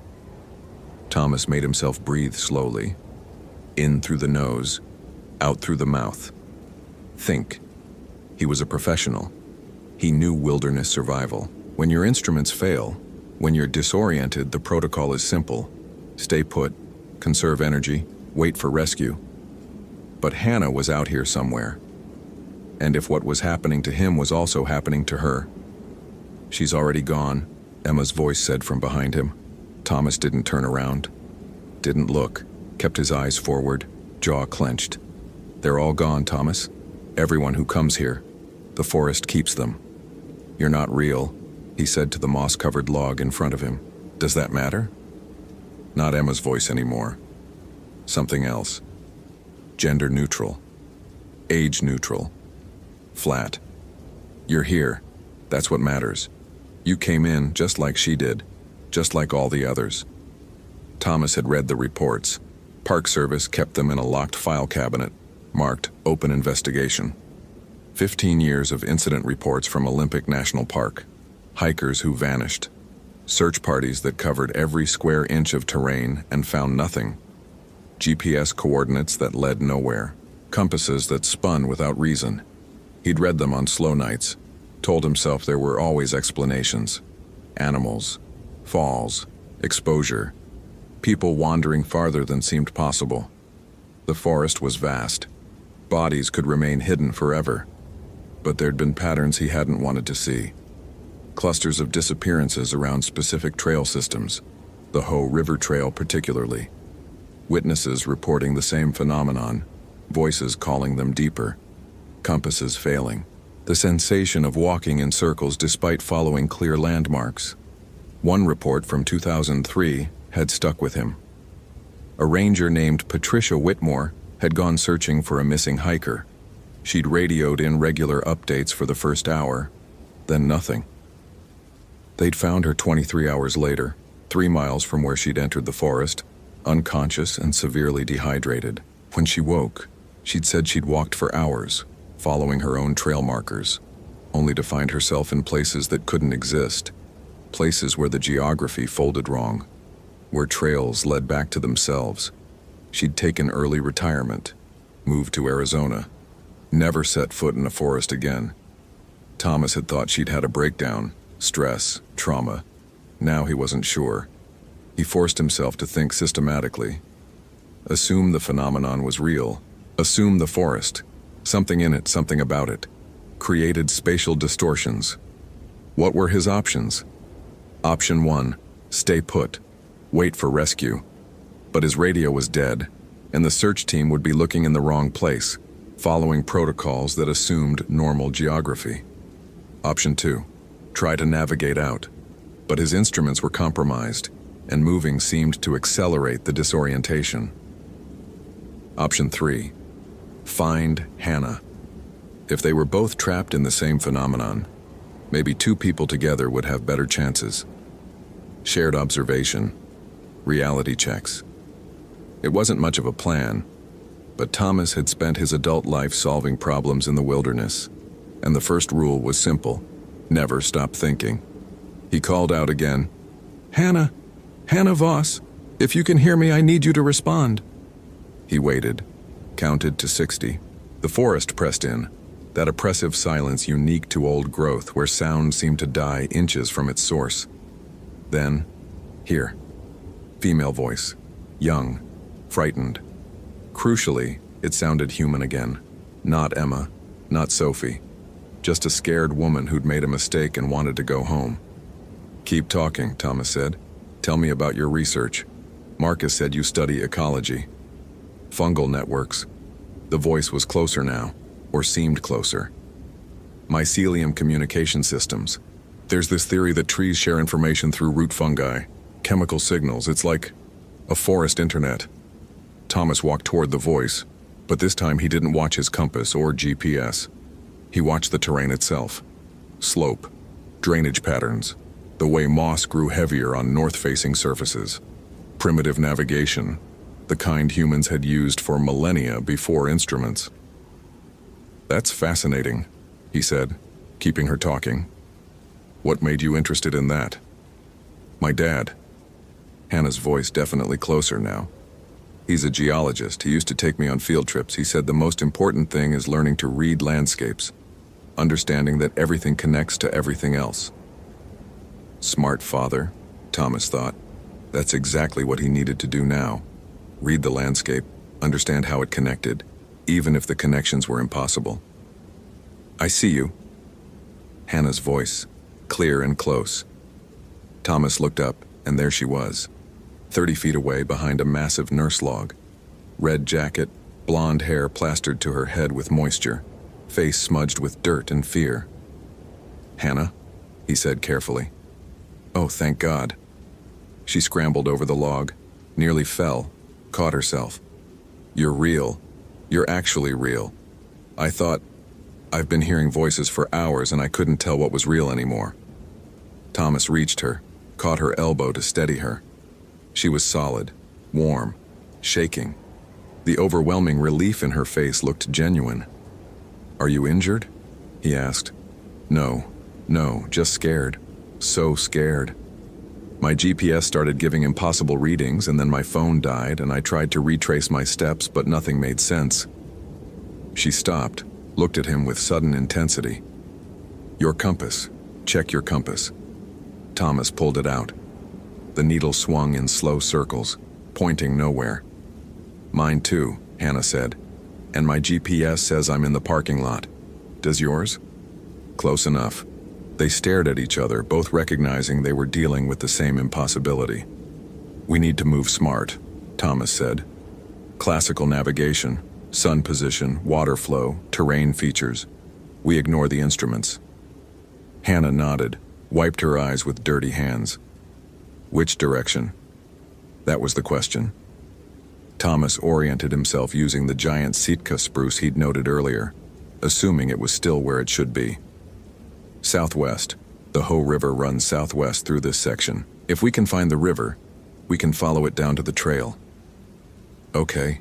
Thomas made himself breathe slowly. In through the nose, out through the mouth. Think. He was a professional. He knew wilderness survival. When your instruments fail, when you're disoriented, the protocol is simple. Stay put, conserve energy, wait for rescue. But Hannah was out here somewhere. And if what was happening to him was also happening to her, She's already gone, Emma's voice said from behind him. Thomas didn't turn around, didn't look, kept his eyes forward, jaw clenched. They're all gone, Thomas. Everyone who comes here. The forest keeps them. You're not real, he said to the moss-covered log in front of him. Does that matter? Not Emma's voice anymore. Something else. Gender neutral. Age neutral. Flat. You're here. That's what matters. You came in just like she did, just like all the others. Thomas had read the reports. Park Service kept them in a locked file cabinet, marked Open Investigation. 15 years of incident reports from Olympic National Park. Hikers who vanished. Search parties that covered every square inch of terrain and found nothing. GPS coordinates that led nowhere. Compasses that spun without reason. He'd read them on slow nights, told himself there were always explanations. Animals, falls, exposure, people wandering farther than seemed possible. The forest was vast. Bodies could remain hidden forever. But there'd been patterns he hadn't wanted to see. Clusters of disappearances around specific trail systems, the Ho River Trail particularly. Witnesses reporting the same phenomenon, voices calling them deeper. Compasses failing. The sensation of walking in circles despite following clear landmarks. One report from 2003 had stuck with him. A ranger named Patricia Whitmore had gone searching for a missing hiker. She'd radioed in regular updates for the first hour, then nothing. They'd found her 23 hours later, 3 miles from where she'd entered the forest, unconscious and severely dehydrated. When she woke, she'd said she'd walked for hours, following her own trail markers, only to find herself in places that couldn't exist, places where the geography folded wrong, where trails led back to themselves. She'd taken early retirement, moved to Arizona, never set foot in a forest again. Thomas had thought she'd had a breakdown, stress, trauma. Now he wasn't sure. He forced himself to think systematically. Assume the phenomenon was real. Assume the forest. Something in it, something about it. Created spatial distortions. What were his options? Option 1, stay put. Wait for rescue. But his radio was dead, and the search team would be looking in the wrong place, following protocols that assumed normal geography. Option 2, try to navigate out. But his instruments were compromised, and moving seemed to accelerate the disorientation. Option 3, find Hannah. If they were both trapped in the same phenomenon, maybe 2 people together would have better chances. Shared observation, reality checks. It wasn't much of a plan, but Thomas had spent his adult life solving problems in the wilderness, and the first rule was simple: never stop thinking. He called out again, "Hannah! Hannah Voss! If you can hear me, I need you to respond." He waited, counted to 60. The forest pressed in, that oppressive silence unique to old growth where sound seemed to die inches from its source. Then, here. Female voice, young, frightened. Crucially, it sounded human again. Not Emma, not Sophie. Just a scared woman who'd made a mistake and wanted to go home. "Keep talking," Thomas said. "Tell me about your research. Marcus said you study ecology. Fungal networks." The voice was closer now, or seemed closer. "Mycelium communication systems. There's this theory that trees share information through root fungi, chemical signals. It's like a forest internet." Thomas walked toward the voice, but this time he didn't watch his compass or GPS. He watched the terrain itself. Slope, drainage patterns, the way moss grew heavier on north-facing surfaces. Primitive navigation, the kind humans had used for millennia before instruments. "That's fascinating," he said, keeping her talking. "What made you interested in that?" "My dad." Hannah's voice definitely closer now. "He's a geologist. He used to take me on field trips. He said the most important thing is learning to read landscapes, understanding that everything connects to everything else." Smart father, Thomas thought. That's exactly what he needed to do now. Read the landscape, understand how it connected, even if the connections were impossible. "I see you." Hannah's voice, clear and close. Thomas looked up, and there she was, 30 feet away behind a massive nurse log. Red jacket, blonde hair plastered to her head with moisture, face smudged with dirt and fear. "Hannah?" he said carefully. "Oh, thank God." She scrambled over the log, nearly fell, caught herself. "You're real. You're actually real. I've been hearing voices for hours and I couldn't tell what was real anymore." Thomas reached her, caught her elbow to steady her. She was solid, warm, shaking. The overwhelming relief in her face looked genuine. "Are you injured?" he asked. No, just scared. So scared. My GPS started giving impossible readings, and then my phone died, and I tried to retrace my steps, but nothing made sense." She stopped, looked at him with sudden intensity. "Your compass. Check your compass." Thomas pulled it out. The needle swung in slow circles, pointing nowhere. "Mine too," Hannah said. "And my GPS says I'm in the parking lot. Does yours?" Close enough. They stared at each other, both recognizing they were dealing with the same impossibility. "We need to move smart," Thomas said. "Classical navigation, sun position, water flow, terrain features. We ignore the instruments." Hannah nodded, wiped her eyes with dirty hands. "Which direction?" That was the question. Thomas oriented himself using the giant Sitka spruce he'd noted earlier, assuming it was still where it should be. "Southwest. The Hoh River runs southwest through this section. If we can find the river, we can follow it down to the trail." "Okay."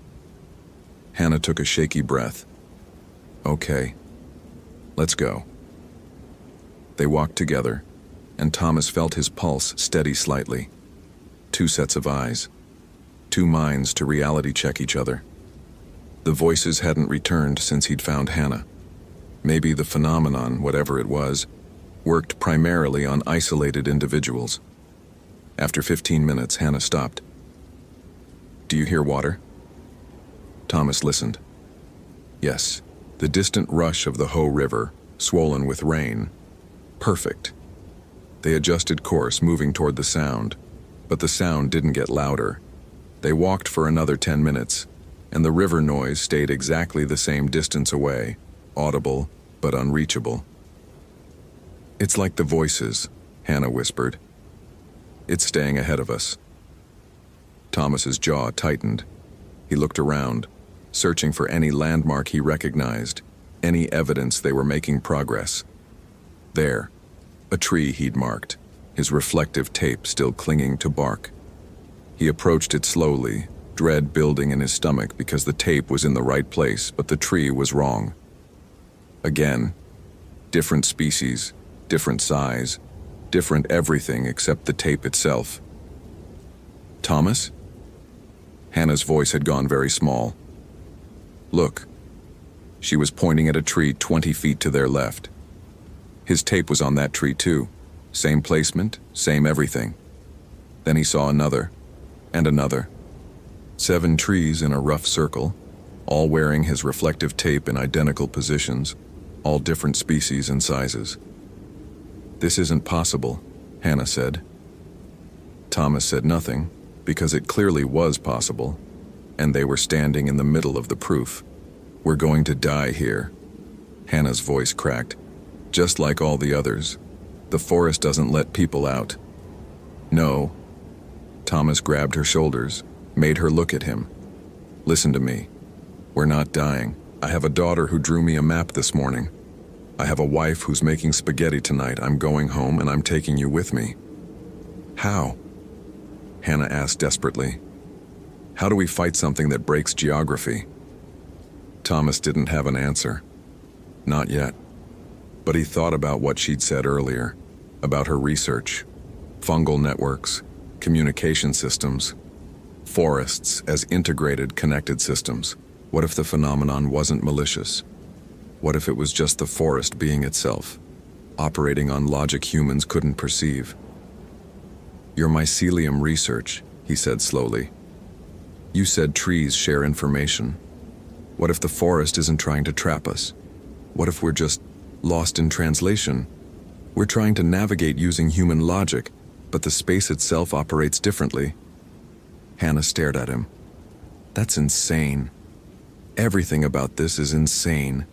Hannah took a shaky breath. "Okay. Let's go." They walked together, and Thomas felt his pulse steady slightly. 2 sets of eyes. 2 minds to reality check each other. The voices hadn't returned since he'd found Hannah. Maybe the phenomenon, whatever it was, worked primarily on isolated individuals. After 15 minutes, Hannah stopped. "Do you hear water?" Thomas listened. Yes, the distant rush of the Hoh River, swollen with rain. Perfect. They adjusted course, moving toward the sound, but the sound didn't get louder. They walked for another 10 minutes, and the river noise stayed exactly the same distance away, audible but unreachable. "It's like the voices," Hannah whispered. "It's staying ahead of us." Thomas's jaw tightened. He looked around, searching for any landmark he recognized, any evidence they were making progress. There, a tree he'd marked, his reflective tape still clinging to bark. He approached it slowly, dread building in his stomach because the tape was in the right place, but the tree was wrong. Again, different species, different size, different everything except the tape itself. "Thomas?" Hannah's voice had gone very small. "Look." She was pointing at a tree 20 feet to their left. His tape was on that tree too. Same placement, same everything. Then he saw another, and another. 7 trees in a rough circle, all wearing his reflective tape in identical positions, all different species and sizes. "This isn't possible," Hannah said. Thomas said nothing, because it clearly was possible, and they were standing in the middle of the proof. "We're going to die here." Hannah's voice cracked. "Just like all the others. The forest doesn't let people out." "No." Thomas grabbed her shoulders, made her look at him. "Listen to me. We're not dying. I have a daughter who drew me a map this morning. I have a wife who's making spaghetti tonight. I'm going home and I'm taking you with me." "How?" Hannah asked desperately. "How do we fight something that breaks geography?" Thomas didn't have an answer. Not yet. But he thought about what she'd said earlier, about her research, fungal networks, communication systems, forests as integrated, connected systems. What if the phenomenon wasn't malicious? What if it was just the forest being itself, operating on logic humans couldn't perceive? "Your mycelium research," he said slowly. "You said trees share information. What if the forest isn't trying to trap us? What if we're just lost in translation?" We're trying to navigate using human logic, but the space itself operates differently. Hannah stared at him. That's insane. Everything about this is insane.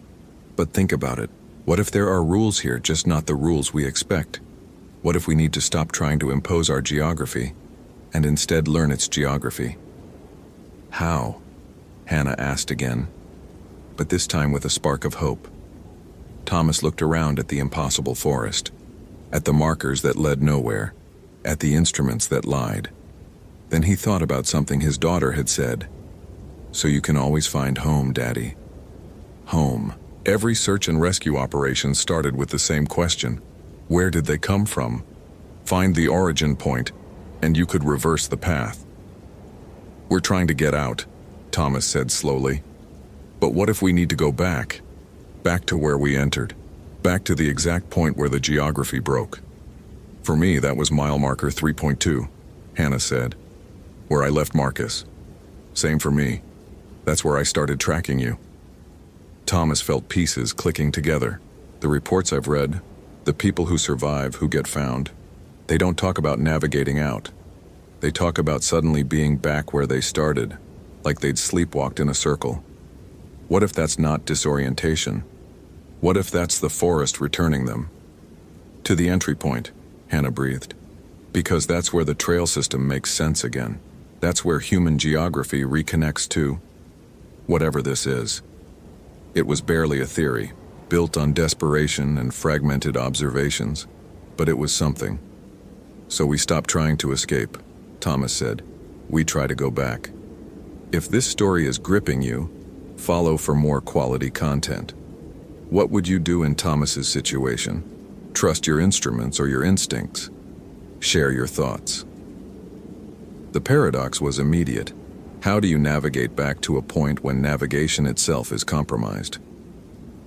But think about it. What if there are rules here, just not the rules we expect? What if we need to stop trying to impose our geography and instead learn its geography? How? Hannah asked again, but this time with a spark of hope. Thomas looked around at the impossible forest, at the markers that led nowhere, at the instruments that lied. Then he thought about something his daughter had said. So you can always find home, Daddy. Home. Every search and rescue operation started with the same question. Where did they come from? Find the origin point, and you could reverse the path. We're trying to get out, Thomas said slowly. But what if we need to go back? Back to where we entered. Back to the exact point where the geography broke. For me, that was mile marker 3.2, Hannah said. Where I left Marcus. Same for me. That's where I started tracking you. Thomas felt pieces clicking together. The reports I've read, the people who survive, who get found, they don't talk about navigating out. They talk about suddenly being back where they started, like they'd sleepwalked in a circle. What if that's not disorientation? What if that's the forest returning them? To the entry point, Hannah breathed. Because that's where the trail system makes sense again. That's where human geography reconnects to whatever this is. It was barely a theory, built on desperation and fragmented observations, but it was something. So we stopped trying to escape, Thomas said. We try to go back. If this story is gripping you, follow for more quality content. What would you do in Thomas's situation? Trust your instruments or your instincts. Share your thoughts. The paradox was immediate. How do you navigate back to a point when navigation itself is compromised?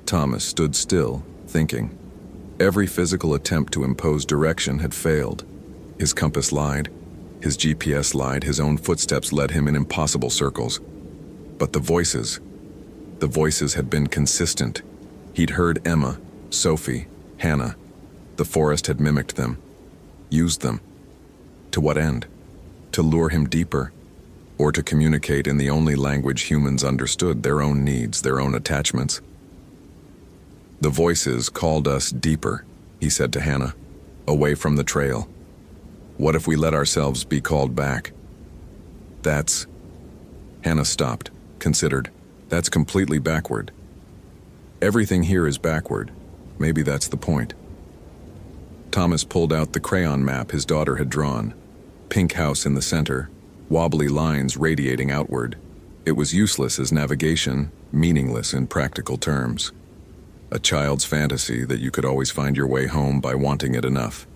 Thomas stood still, thinking. Every physical attempt to impose direction had failed. His compass lied, his GPS lied, his own footsteps led him in impossible circles. But the voices had been consistent. He'd heard Emma, Sophie, Hannah. The forest had mimicked them, used them. To what end? To lure him deeper, or to communicate in the only language humans understood, their own needs, their own attachments. The voices called us deeper, he said to Hannah, away from the trail. What if we let ourselves be called back? Hannah stopped, considered. That's completely backward. Everything here is backward. Maybe that's the point. Thomas pulled out the crayon map his daughter had drawn. Pink house in the center, wobbly lines radiating outward. It was useless as navigation, meaningless in practical terms. A child's fantasy that you could always find your way home by wanting it enough.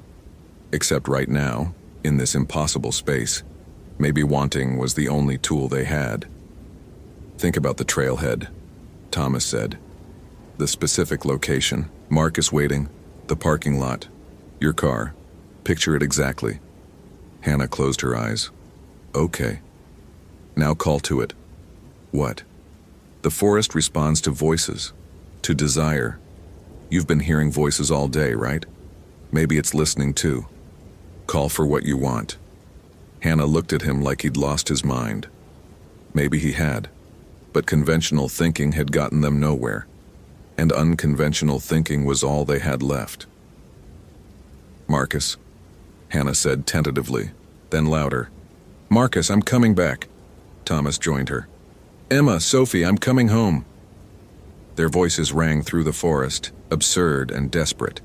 Except right now, in this impossible space, maybe wanting was the only tool they had. Think about the trailhead, Thomas said. The specific location, Marcus waiting, the parking lot, your car. Picture it exactly. Hannah closed her eyes. Okay. Now call to it. What? The forest responds to voices, to desire. You've been hearing voices all day, right? Maybe it's listening too. Call for what you want. Hannah looked at him like he'd lost his mind. Maybe he had, but conventional thinking had gotten them nowhere, and unconventional thinking was all they had left. Marcus, Hannah said tentatively, then louder. Marcus, I'm coming back. Thomas joined her. Emma, Sophie, I'm coming home. Their voices rang through the forest, absurd and desperate.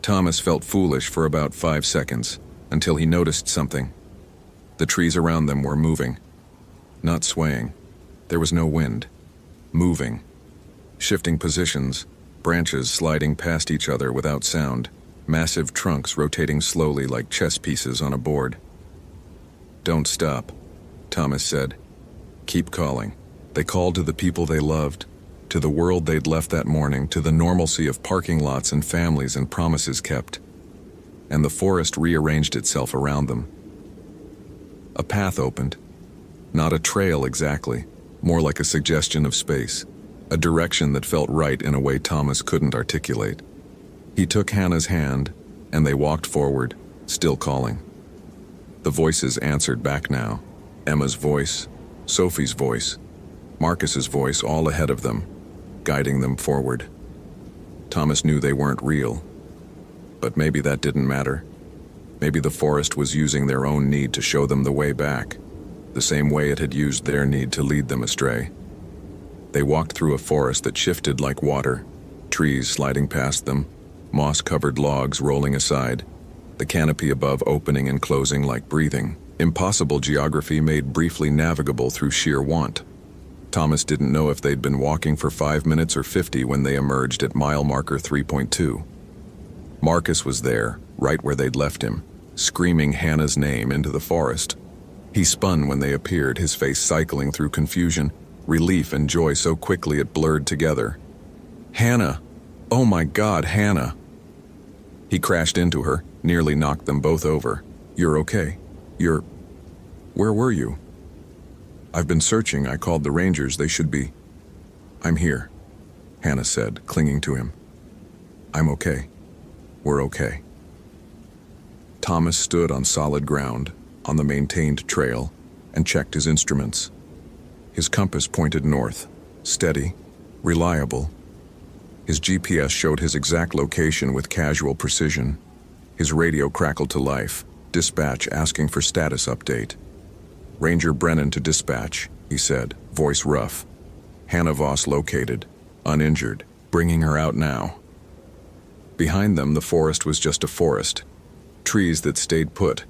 Thomas felt foolish for about 5 seconds, until he noticed something. The trees around them were moving. Not swaying. There was no wind. Moving. Shifting positions, branches sliding past each other without sound, massive trunks rotating slowly like chess pieces on a board. Don't stop, Thomas said. Keep calling. They called to the people they loved, to the world they'd left that morning, to the normalcy of parking lots and families and promises kept. And the forest rearranged itself around them. A path opened. Not a trail exactly, more like a suggestion of space, a direction that felt right in a way Thomas couldn't articulate. He took Hannah's hand, and they walked forward, still calling. The voices answered back now. Emma's voice, Sophie's voice, Marcus's voice, all ahead of them, guiding them forward. Thomas knew they weren't real, but maybe that didn't matter. Maybe the forest was using their own need to show them the way back, the same way it had used their need to lead them astray. They walked through a forest that shifted like water, trees sliding past them, moss-covered logs rolling aside, the canopy above opening and closing like breathing. Impossible geography made briefly navigable through sheer want. Thomas didn't know if they'd been walking for 5 minutes or 50 when they emerged at mile marker 3.2. Marcus was there, right where they'd left him, screaming Hannah's name into the forest. He spun when they appeared, his face cycling through confusion, relief and joy so quickly it blurred together. Hannah! Oh my God, Hannah! He crashed into her, nearly knocked them both over. You're okay. Where were you? I've been searching. I called the Rangers. They should be. I'm here, Hannah said, clinging to him. I'm okay. We're okay. Thomas stood on solid ground, on the maintained trail, and checked his instruments. His compass pointed north, steady, reliable. His GPS showed his exact location with casual precision. His radio crackled to life, dispatch asking for status update. Ranger Brennan to dispatch, he said, voice rough. Hannah Voss located, uninjured, bringing her out now. Behind them, the forest was just a forest. Trees that stayed put,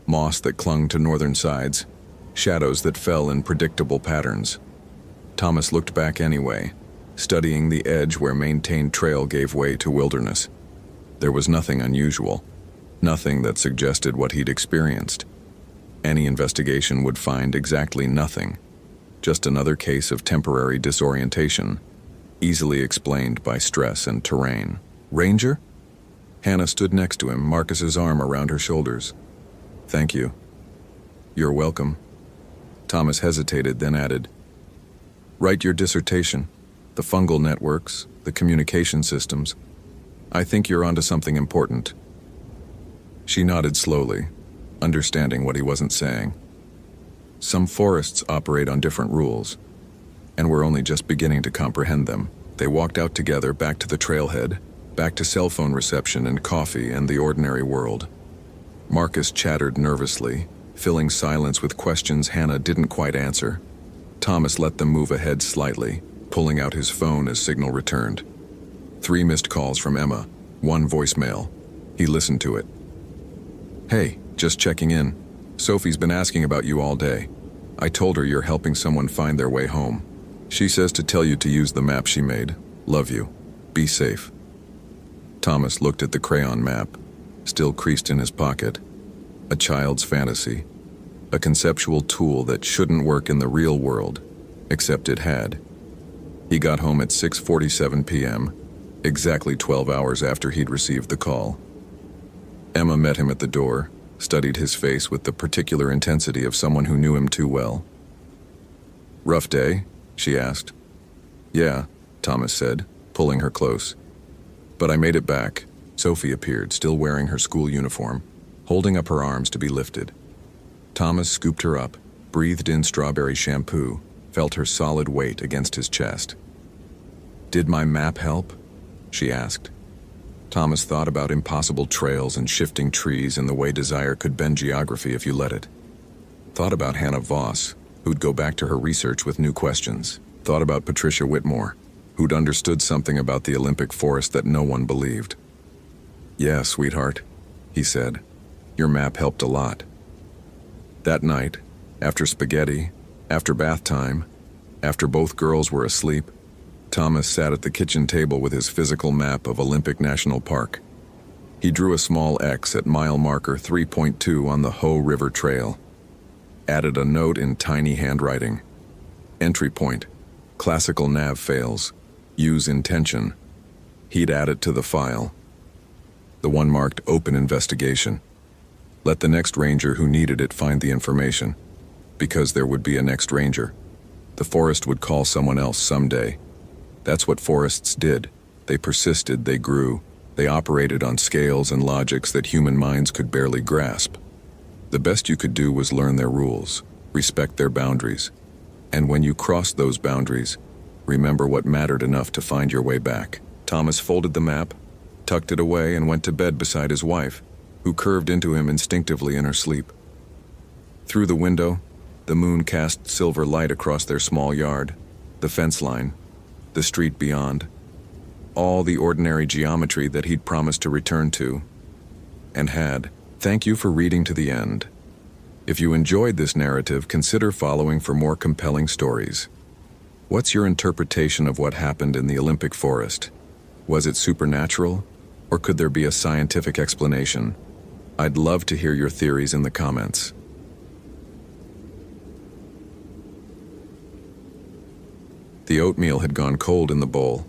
moss that clung to northern sides, shadows that fell in predictable patterns. Thomas looked back anyway, studying the edge where maintained trail gave way to wilderness. There was nothing unusual, nothing that suggested what he'd experienced. Any investigation would find exactly nothing, just another case of temporary disorientation, easily explained by stress and terrain. Ranger? Hannah stood next to him, Marcus's arm around her shoulders. Thank you. You're welcome. Thomas hesitated, then added, Write your dissertation. The fungal networks, the communication systems. I think you're onto something important. She nodded slowly, understanding what he wasn't saying. Some forests operate on different rules, and we're only just beginning to comprehend them. They walked out together, back to the trailhead, back to cell phone reception and coffee and the ordinary world. Marcus chattered nervously, filling silence with questions Hannah didn't quite answer. Thomas let them move ahead slightly, pulling out his phone as signal returned. 3 missed calls from Emma, 1 voicemail. He listened to it. Hey, just checking in. Sophie's been asking about you all day. I told her you're helping someone find their way home. She says to tell you to use the map she made. Love you. Be safe. Thomas looked at the crayon map, still creased in his pocket. A child's fantasy. A conceptual tool that shouldn't work in the real world, except it had. He got home at 6:47 p.m., exactly 12 hours after he'd received the call. Emma met him at the door, studied his face with the particular intensity of someone who knew him too well. Rough day? She asked. Yeah, Thomas said, pulling her close. But I made it back. Sophie appeared, still wearing her school uniform, holding up her arms to be lifted. Thomas scooped her up, breathed in strawberry shampoo, felt her solid weight against his chest. Did my map help? She asked. Thomas thought about impossible trails and shifting trees and the way desire could bend geography if you let it. Thought about Hannah Voss, who'd go back to her research with new questions. Thought about Patricia Whitmore, who'd understood something about the Olympic forest that no one believed. Yeah, sweetheart, he said. Your map helped a lot. That night, after spaghetti, after bath time, after both girls were asleep, Thomas sat at the kitchen table with his physical map of Olympic National Park. He drew a small X at mile marker 3.2 on the Hoh River Trail. Added a note in tiny handwriting. Entry point. Classical nav fails. Use intention. He'd add it to the file. The one marked open investigation. Let the next ranger who needed it find the information. Because there would be a next ranger. The forest would call someone else someday. That's what forests did. They persisted, they grew, They operated on scales and logics that human minds could barely grasp. The best you could do was learn their rules, respect their boundaries, and when you crossed those boundaries, remember what mattered enough to find your way back. Thomas folded the map, tucked it away, and went to bed beside his wife, who curved into him instinctively in her sleep. Through the window, the moon cast silver light across their small yard, the fence line, the street beyond, all the ordinary geometry that he'd promised to return to, and had. Thank you for reading to the end. If you enjoyed this narrative, consider following for more compelling stories. What's your interpretation of what happened in the Olympic forest? Was it supernatural, or could there be a scientific explanation? I'd love to hear your theories in the comments. The oatmeal had gone cold in the bowl.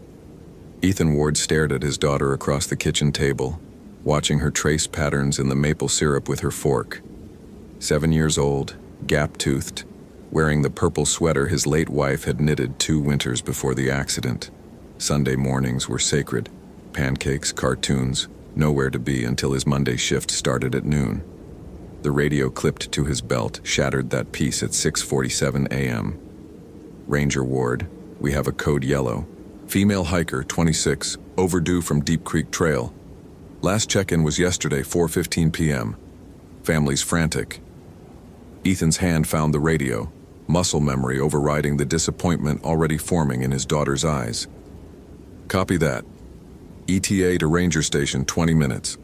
Ethan Ward stared at his daughter across the kitchen table, watching her trace patterns in the maple syrup with her fork. 7 years old, gap-toothed, wearing the purple sweater his late wife had knitted 2 winters before the accident. Sunday mornings were sacred. Pancakes, cartoons, nowhere to be until his Monday shift started at noon. The radio clipped to his belt shattered that piece at 6:47 a.m. Ranger Ward, we have a code yellow. Female hiker, 26, overdue from Deep Creek Trail. Last check-in was yesterday, 4:15 p.m. Family's frantic. Ethan's hand found the radio, muscle memory overriding the disappointment already forming in his daughter's eyes. Copy that. ETA to Ranger Station, 20 minutes.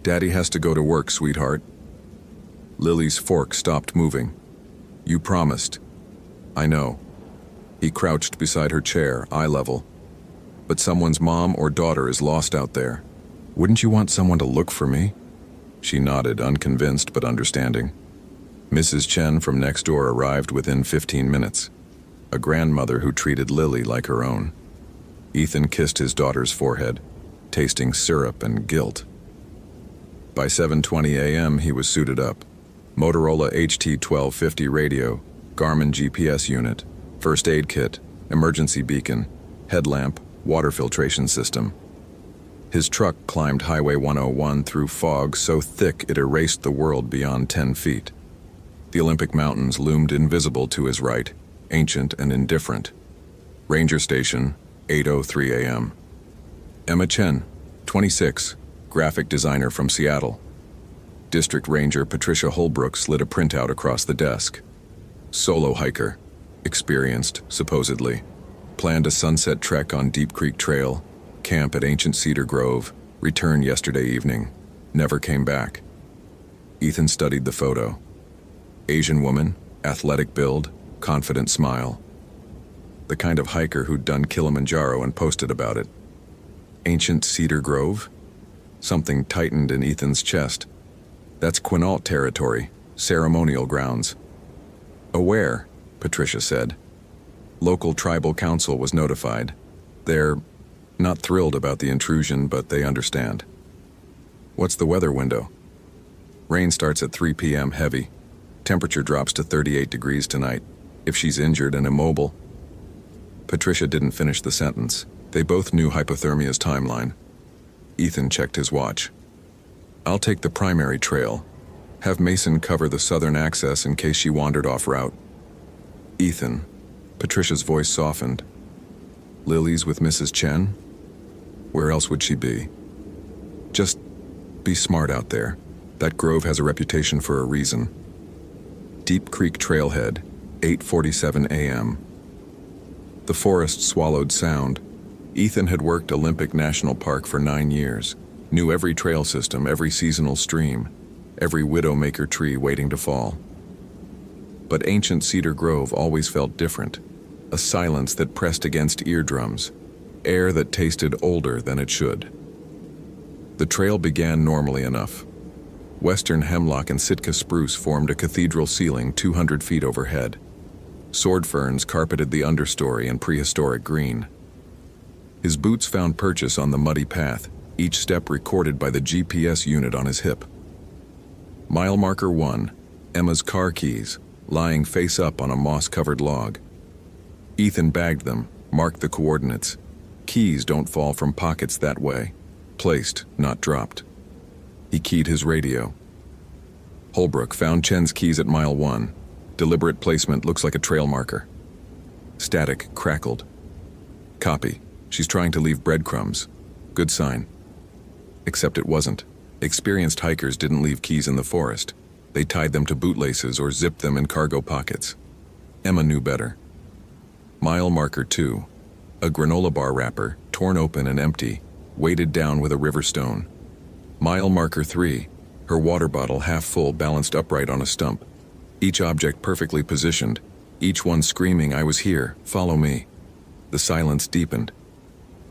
Daddy has to go to work, sweetheart. Lily's fork stopped moving. You promised. I know. He crouched beside her chair, eye level. But someone's mom or daughter is lost out there. Wouldn't you want someone to look for me? She nodded, unconvinced but understanding. Mrs. Chen from next door arrived within 15 minutes. A grandmother who treated Lily like her own. Ethan kissed his daughter's forehead, tasting syrup and guilt. By 7:20 a.m. he was suited up. Motorola HT-1250 radio, Garmin GPS unit, first aid kit, emergency beacon, headlamp, water filtration system. His truck climbed Highway 101 through fog so thick it erased the world beyond 10 feet. The Olympic Mountains loomed invisible to his right, ancient and indifferent. Ranger Station, 8:03 a.m. Emma Chen, 26, graphic designer from Seattle. District Ranger Patricia Holbrook slid a printout across the desk. Solo hiker, experienced, supposedly. Planned a sunset trek on Deep Creek Trail, camp at ancient Cedar Grove, return yesterday evening. Never came back. Ethan studied the photo. Asian woman, athletic build, confident smile. The kind of hiker who'd done Kilimanjaro and posted about it. Ancient Cedar Grove? Something tightened in Ethan's chest. That's Quinault territory, ceremonial grounds. Aware, Patricia said. Local tribal council was notified. They're not thrilled about the intrusion, but they understand. What's the weather window? Rain starts at 3 p.m. heavy. Temperature drops to 38 degrees tonight. If she's injured and immobile. Patricia didn't finish the sentence. They both knew hypothermia's timeline. Ethan checked his watch. I'll take the primary trail. Have Mason cover the southern access in case she wandered off route. Ethan. Patricia's voice softened. Lily's with Mrs. Chen? Where else would she be? Just be smart out there. That grove has a reputation for a reason. Deep Creek Trailhead, 8:47 a.m. The forest swallowed sound. Ethan had worked Olympic National Park for 9 years, knew every trail system, every seasonal stream, every widowmaker tree waiting to fall. But ancient Cedar Grove always felt different, a silence that pressed against eardrums, air that tasted older than it should. The trail began normally enough. Western hemlock and Sitka spruce formed a cathedral ceiling 200 feet overhead. Sword ferns carpeted the understory in prehistoric green. His boots found purchase on the muddy path, each step recorded by the GPS unit on his hip. Mile marker 1, Emma's car keys, lying face up on a moss-covered log. Ethan bagged them, marked the coordinates. Keys don't fall from pockets that way. Placed, not dropped. He keyed his radio. Holbrook found Chen's keys at mile 1. Deliberate placement looks like a trail marker. Static crackled. Copy. She's trying to leave breadcrumbs. Good sign. Except it wasn't. Experienced hikers didn't leave keys in the forest. They tied them to bootlaces or zipped them in cargo pockets. Emma knew better. Mile marker 2. A granola bar wrapper, torn open and empty, weighted down with a river stone. Mile marker 3. Her water bottle half full balanced upright on a stump. Each object perfectly positioned, each one screaming, "I was here, follow me." The silence deepened.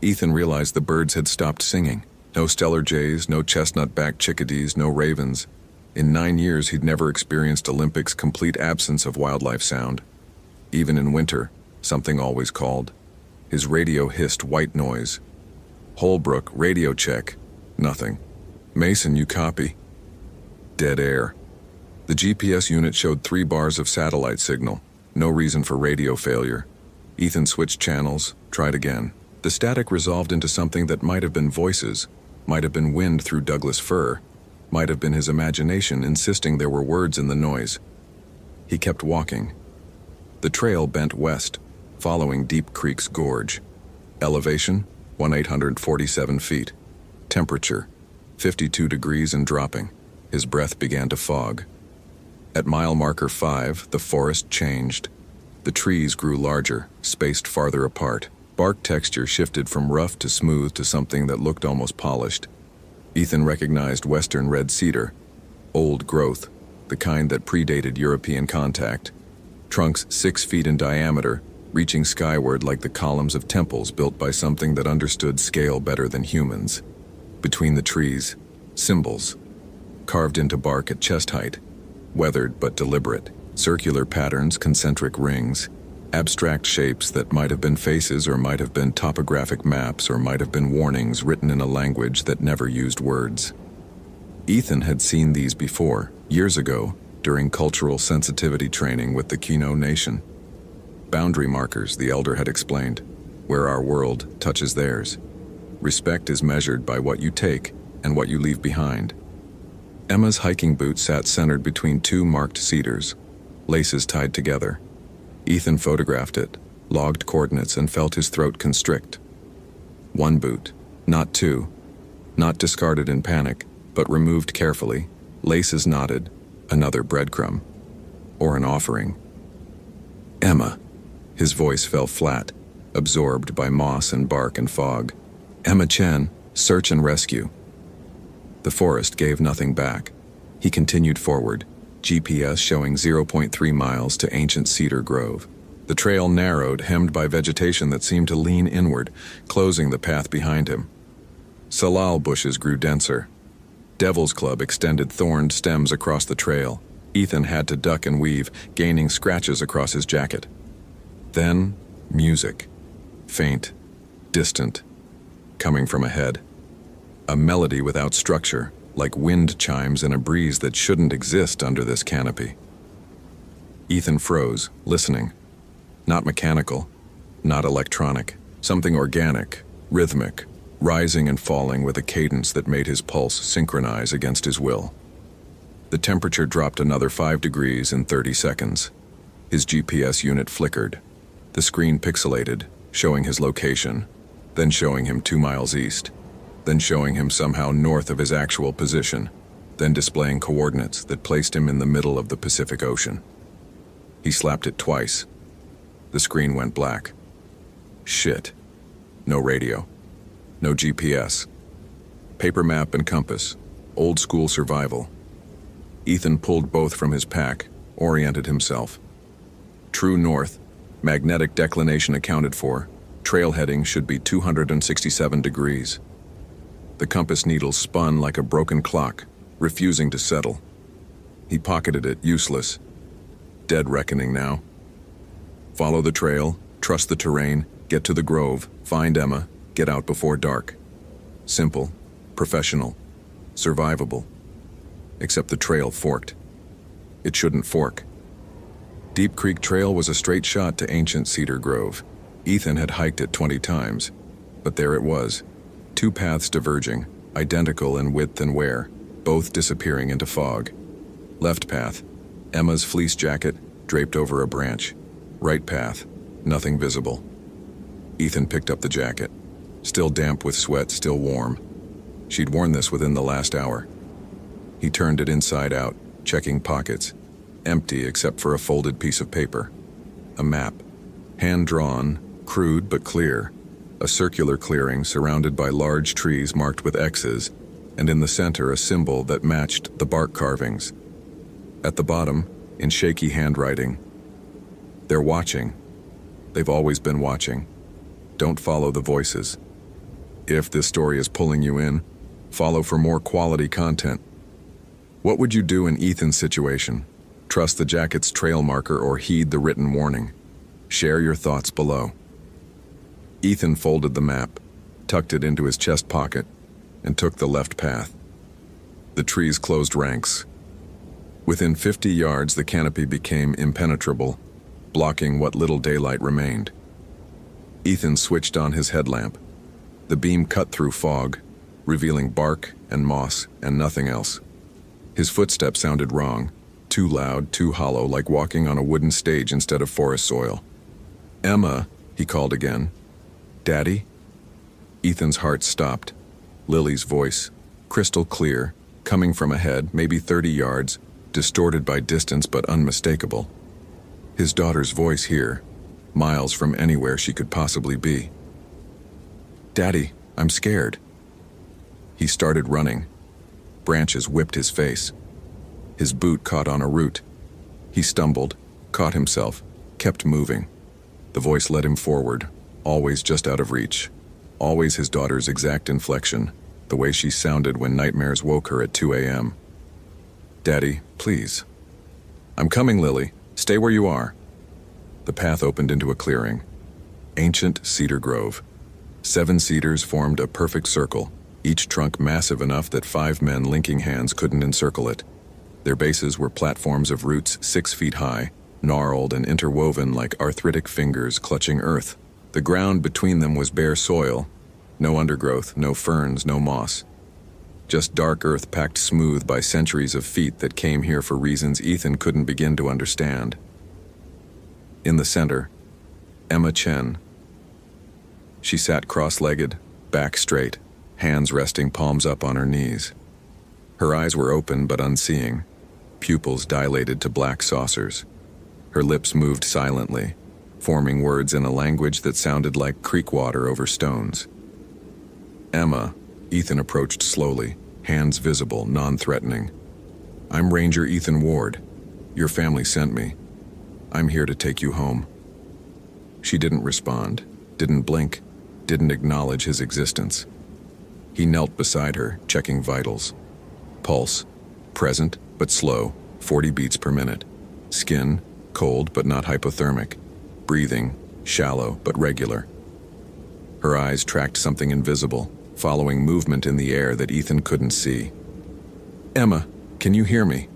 Ethan realized the birds had stopped singing. No stellar jays, no chestnut-backed chickadees, no ravens. In 9 years, he'd never experienced Olympic's complete absence of wildlife sound. Even in winter, something always called. His radio hissed white noise. Holbrook, radio check. Nothing. Mason, you copy? Dead air. The GPS unit showed 3 bars of satellite signal. No reason for radio failure. Ethan switched channels, tried again. The static resolved into something that might have been voices, might have been wind through Douglas fir, might have been his imagination insisting there were words in the noise. He kept walking. The trail bent west, following Deep Creek's gorge. Elevation, 1,847 feet. Temperature, 52 degrees and dropping. His breath began to fog. At mile marker 5, the forest changed. The trees grew larger, spaced farther apart. Bark texture shifted from rough to smooth to something that looked almost polished. Ethan recognized western red cedar, old growth, the kind that predated European contact. Trunks 6 feet in diameter, reaching skyward like the columns of temples built by something that understood scale better than humans. Between the trees, symbols, carved into bark at chest height, weathered but deliberate, circular patterns, concentric rings, abstract shapes that might have been faces or might have been topographic maps or might have been warnings written in a language that never used words. Ethan had seen these before, years ago, during cultural sensitivity training with the Kino Nation. Boundary markers, the elder had explained, where our world touches theirs. Respect is measured by what you take and what you leave behind. Emma's hiking boot sat centered between 2 marked cedars, laces tied together. Ethan photographed it, logged coordinates, and felt his throat constrict. 1 boot, not 2. Not discarded in panic, but removed carefully, laces knotted, another breadcrumb. Or an offering. Emma. His voice fell flat, absorbed by moss and bark and fog. Emma Chen, search and rescue. The forest gave nothing back. He continued forward, GPS showing 0.3 miles to ancient cedar grove. The trail narrowed, hemmed by vegetation that seemed to lean inward, closing the path behind him. Salal bushes grew denser. Devil's Club extended thorned stems across the trail. Ethan had to duck and weave, gaining scratches across his jacket. Then, music. Faint, distant, coming from ahead. A melody without structure, like wind chimes in a breeze that shouldn't exist under this canopy. Ethan froze, listening. Not mechanical, not electronic, something organic, rhythmic, rising and falling with a cadence that made his pulse synchronize against his will. The temperature dropped another 5 degrees in 30 seconds. His GPS unit flickered. The screen pixelated, showing his location, then showing him 2 miles east, then showing him somehow north of his actual position, then displaying coordinates that placed him in the middle of the Pacific Ocean. He slapped it twice. The screen went black. Shit. No radio. No GPS. Paper map and compass. Old school survival. Ethan pulled both from his pack, oriented himself. True north, magnetic declination accounted for, trail heading should be 267 degrees. The compass needle spun like a broken clock, refusing to settle. He pocketed it, useless. Dead reckoning now. Follow the trail, trust the terrain, get to the grove, find Emma, get out before dark. Simple, professional, survivable. Except the trail forked. It shouldn't fork. Deep Creek Trail was a straight shot to ancient Cedar Grove. Ethan had hiked it 20 times, but there it was. 2 paths diverging, identical in width and wear, both disappearing into fog. Left path, Emma's fleece jacket draped over a branch. Right path, nothing visible. Ethan picked up the jacket. Still damp with sweat, still warm. She'd worn this within the last hour. He turned it inside out, checking pockets. Empty except for a folded piece of paper. A map. Hand-drawn, crude but clear. A circular clearing surrounded by large trees marked with X's, and in the center a symbol that matched the bark carvings. At the bottom, in shaky handwriting, "They're watching. They've always been watching. Don't follow the voices. If this story is pulling you in, follow for more quality content." What would you do in Ethan's situation? Trust the jacket's trail marker or heed the written warning? Share your thoughts below. Ethan folded the map, tucked it into his chest pocket, and took the left path. The trees closed ranks. Within 50 yards, the canopy became impenetrable, blocking what little daylight remained. Ethan switched on his headlamp. The beam cut through fog, revealing bark and moss and nothing else. His footsteps sounded wrong, too loud, too hollow, like walking on a wooden stage instead of forest soil. "Emma," he called again. "Daddy?" Ethan's heart stopped. Lily's voice, crystal clear, coming from ahead, maybe 30 yards, distorted by distance but unmistakable. His daughter's voice here, miles from anywhere she could possibly be. "Daddy, I'm scared." He started running. Branches whipped his face. His boot caught on a root. He stumbled, caught himself, kept moving. The voice led him forward, always just out of reach. Always his daughter's exact inflection, the way she sounded when nightmares woke her at 2 a.m. "Daddy, please." "I'm coming, Lily. Stay where you are." The path opened into a clearing. Ancient cedar grove. 7 cedars formed a perfect circle, each trunk massive enough that 5 men linking hands couldn't encircle it. Their bases were platforms of roots 6 feet high, gnarled and interwoven like arthritic fingers clutching earth. The ground between them was bare soil, no undergrowth, no ferns, no moss. Just dark earth packed smooth by centuries of feet that came here for reasons Ethan couldn't begin to understand. In the center, Emma Chen. She sat cross-legged, back straight, hands resting palms up on her knees. Her eyes were open but unseeing, pupils dilated to black saucers. Her lips moved silently, forming words in a language that sounded like creek water over stones. "Emma," Ethan approached slowly, hands visible, non-threatening. "I'm Ranger Ethan Ward. Your family sent me. I'm here to take you home." She didn't respond, didn't blink, didn't acknowledge his existence. He knelt beside her, checking vitals. Pulse, present but slow, 40 beats per minute. Skin, cold but not hypothermic. Breathing, shallow but regular. Her eyes tracked something invisible, following movement in the air that Ethan couldn't see. "Emma, can you hear me?"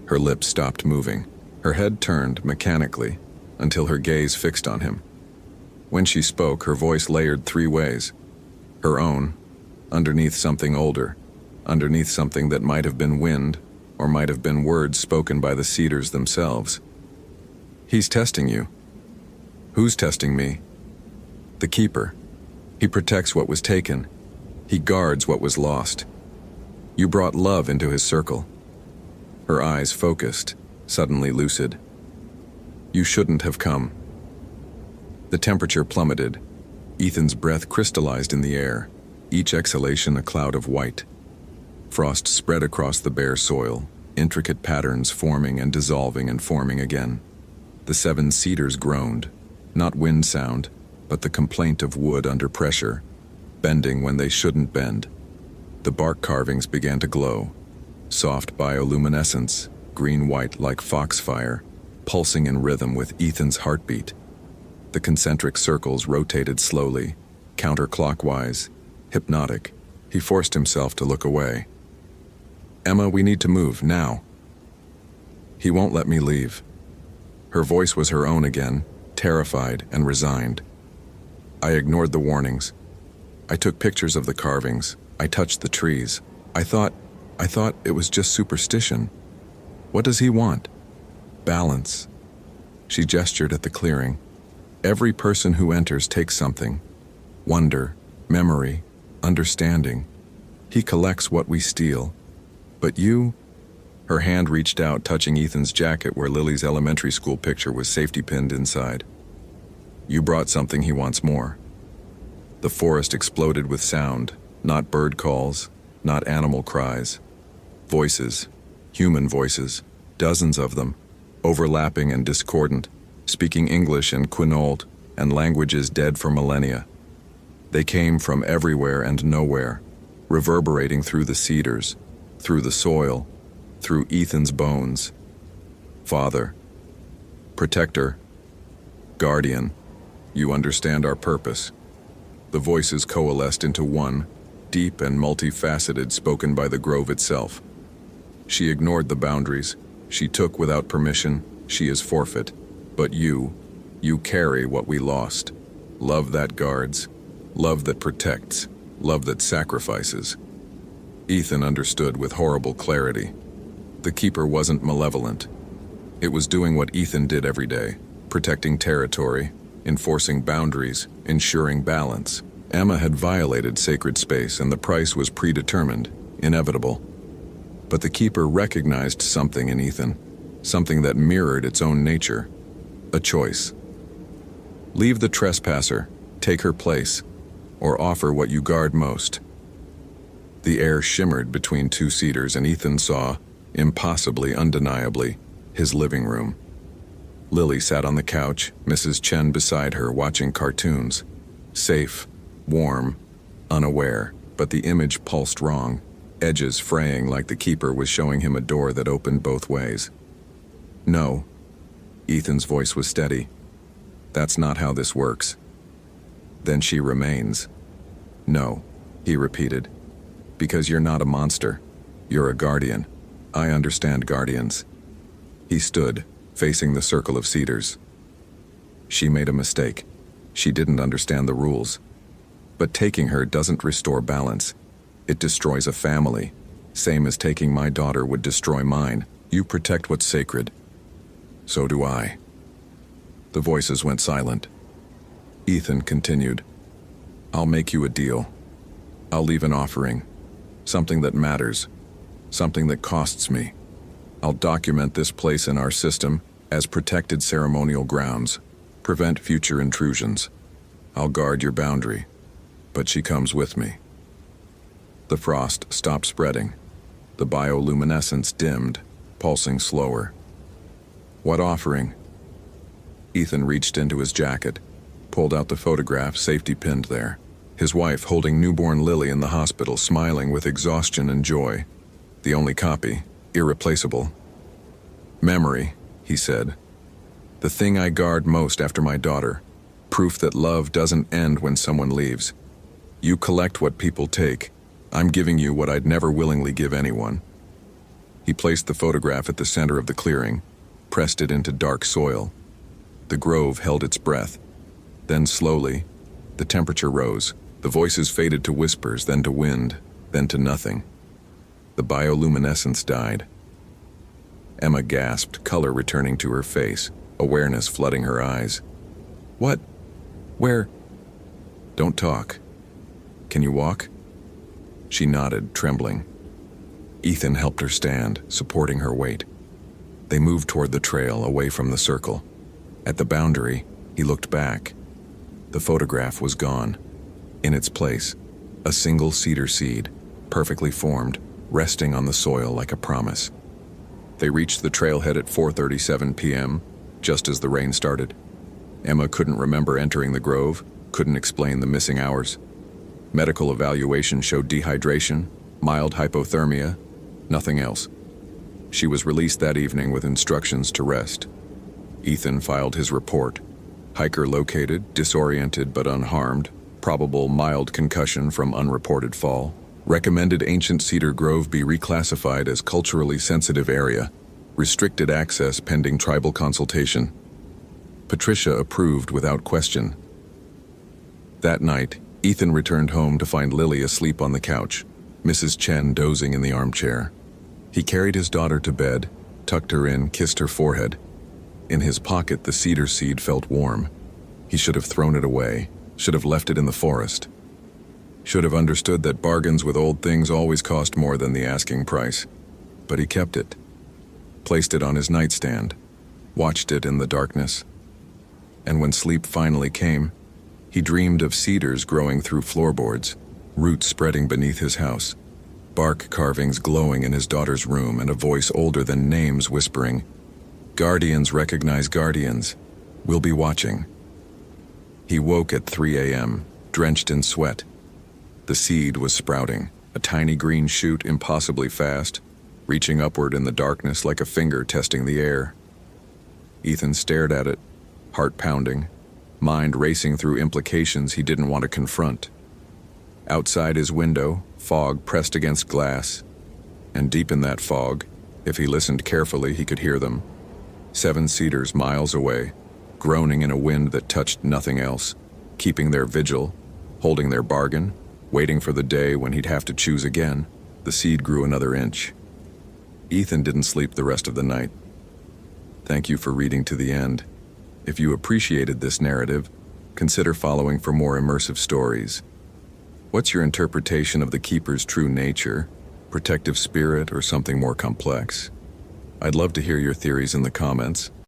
Her lips stopped moving. Her head turned mechanically until her gaze fixed on him. When she spoke, her voice layered 3 ways. Her own, underneath something older, underneath something that might have been wind or might have been words spoken by the cedars themselves. "He's testing you." "Who's testing me?" "The Keeper. He protects what was taken. He guards what was lost. You brought love into his circle." Her eyes focused, suddenly lucid. "You shouldn't have come." The temperature plummeted. Ethan's breath crystallized in the air, each exhalation a cloud of white. Frost spread across the bare soil, intricate patterns forming and dissolving and forming again. The 7 cedars groaned, not wind sound, but the complaint of wood under pressure, bending when they shouldn't bend. The bark carvings began to glow, soft bioluminescence, green-white like foxfire, pulsing in rhythm with Ethan's heartbeat. The concentric circles rotated slowly, counterclockwise, hypnotic. He forced himself to look away. "Emma, we need to move, now." "He won't let me leave." Her voice was her own again, terrified and resigned. "I ignored the warnings. I took pictures of the carvings, I touched the trees. I thought it was just superstition. What does he want? Balance. She gestured at the clearing. Every person who enters takes something. Wonder, memory, understanding. He collects what we steal. But you? Her hand reached out, touching Ethan's jacket where Lily's elementary school picture was safety pinned inside. You brought something he wants more. The forest exploded with sound, not bird calls, not animal cries. Voices, human voices, dozens of them, overlapping and discordant, speaking English and Quinault and languages dead for millennia. They came from everywhere and nowhere, reverberating through the cedars, through the soil, through Ethan's bones. Father, protector, guardian, you understand our purpose. The voices coalesced into one, deep and multifaceted, spoken by the grove itself. She ignored the boundaries. She took without permission. She is forfeit. But you carry what we lost. Love that guards. Love that protects. Love that sacrifices. Ethan understood with horrible clarity. The keeper wasn't malevolent. It was doing what Ethan did every day, protecting territory, enforcing boundaries, ensuring balance. Emma had violated sacred space, and the price was predetermined, inevitable. But the keeper recognized something in Ethan, something that mirrored its own nature. A choice. Leave the trespasser, take her place, or offer what you guard most. The air shimmered between two cedars, and Ethan saw, impossibly, undeniably, his living room. Lily sat on the couch, Mrs. Chen beside her, watching cartoons. Safe, warm, unaware, but the image pulsed wrong, edges fraying like the keeper was showing him a door that opened both ways. No. Ethan's voice was steady. That's not how this works. Then she remains. No, he repeated. Because you're not a monster. You're a guardian. I understand guardians. He stood, facing the circle of cedars. She made a mistake. She didn't understand the rules. But taking her doesn't restore balance. It destroys a family. Same as taking my daughter would destroy mine. You protect what's sacred. So do I. The voices went silent. Ethan continued. I'll make you a deal. I'll leave an offering. Something that matters. Something that costs me. I'll document this place in our system as protected ceremonial grounds. Prevent future intrusions. I'll guard your boundary. But she comes with me. The frost stopped spreading. The bioluminescence dimmed, pulsing slower. What offering? Ethan reached into his jacket, pulled out the photograph safety pinned there. His wife holding newborn Lily in the hospital, smiling with exhaustion and joy. The only copy, irreplaceable. Memory, he said. The thing I guard most after my daughter. Proof that love doesn't end when someone leaves. You collect what people take. I'm giving you what I'd never willingly give anyone. He placed the photograph at the center of the clearing, pressed it into dark soil. The grove held its breath. Then slowly, the temperature rose. The voices faded to whispers, then to wind, then to nothing. The bioluminescence died. Emma gasped, color returning to her face, awareness flooding her eyes. What? Where? Don't talk. Can you walk? She nodded, trembling. Ethan helped her stand, supporting her weight. They moved toward the trail, away from the circle. At the boundary, he looked back. The photograph was gone. In its place, a single cedar seed, perfectly formed, resting on the soil like a promise. They reached the trailhead at 4:37 p.m., just as the rain started. Emma couldn't remember entering the grove, couldn't explain the missing hours. Medical evaluation showed dehydration, mild hypothermia, nothing else. She was released that evening with instructions to rest. Ethan filed his report. Hiker located, disoriented but unharmed. Probable mild concussion from unreported fall. Recommended ancient cedar grove be reclassified as culturally sensitive area. Restricted access pending tribal consultation. Patricia approved without question. That night, Ethan returned home to find Lily asleep on the couch, Mrs. Chen dozing in the armchair. He carried his daughter to bed, tucked her in, kissed her forehead. In his pocket, the cedar seed felt warm. He should have thrown it away, should have left it in the forest. Should have understood that bargains with old things always cost more than the asking price. But he kept it, placed it on his nightstand, watched it in the darkness. And when sleep finally came, he dreamed of cedars growing through floorboards, roots spreading beneath his house, bark carvings glowing in his daughter's room, and a voice older than names whispering, "Guardians recognize guardians. We'll be watching." He woke at 3 a.m., drenched in sweat. The seed was sprouting, a tiny green shoot impossibly fast, reaching upward in the darkness like a finger testing the air. Ethan stared at it, heart pounding, mind racing through implications he didn't want to confront. Outside his window, fog pressed against glass, and deep in that fog, if he listened carefully, he could hear them. 7 cedars miles away, groaning in a wind that touched nothing else, keeping their vigil, holding their bargain, waiting for the day when he'd have to choose again. The seed grew another inch. Ethan didn't sleep the rest of the night. Thank you for reading to the end. If you appreciated this narrative, consider following for more immersive stories. What's your interpretation of the keeper's true nature, protective spirit, or something more complex? I'd love to hear your theories in the comments.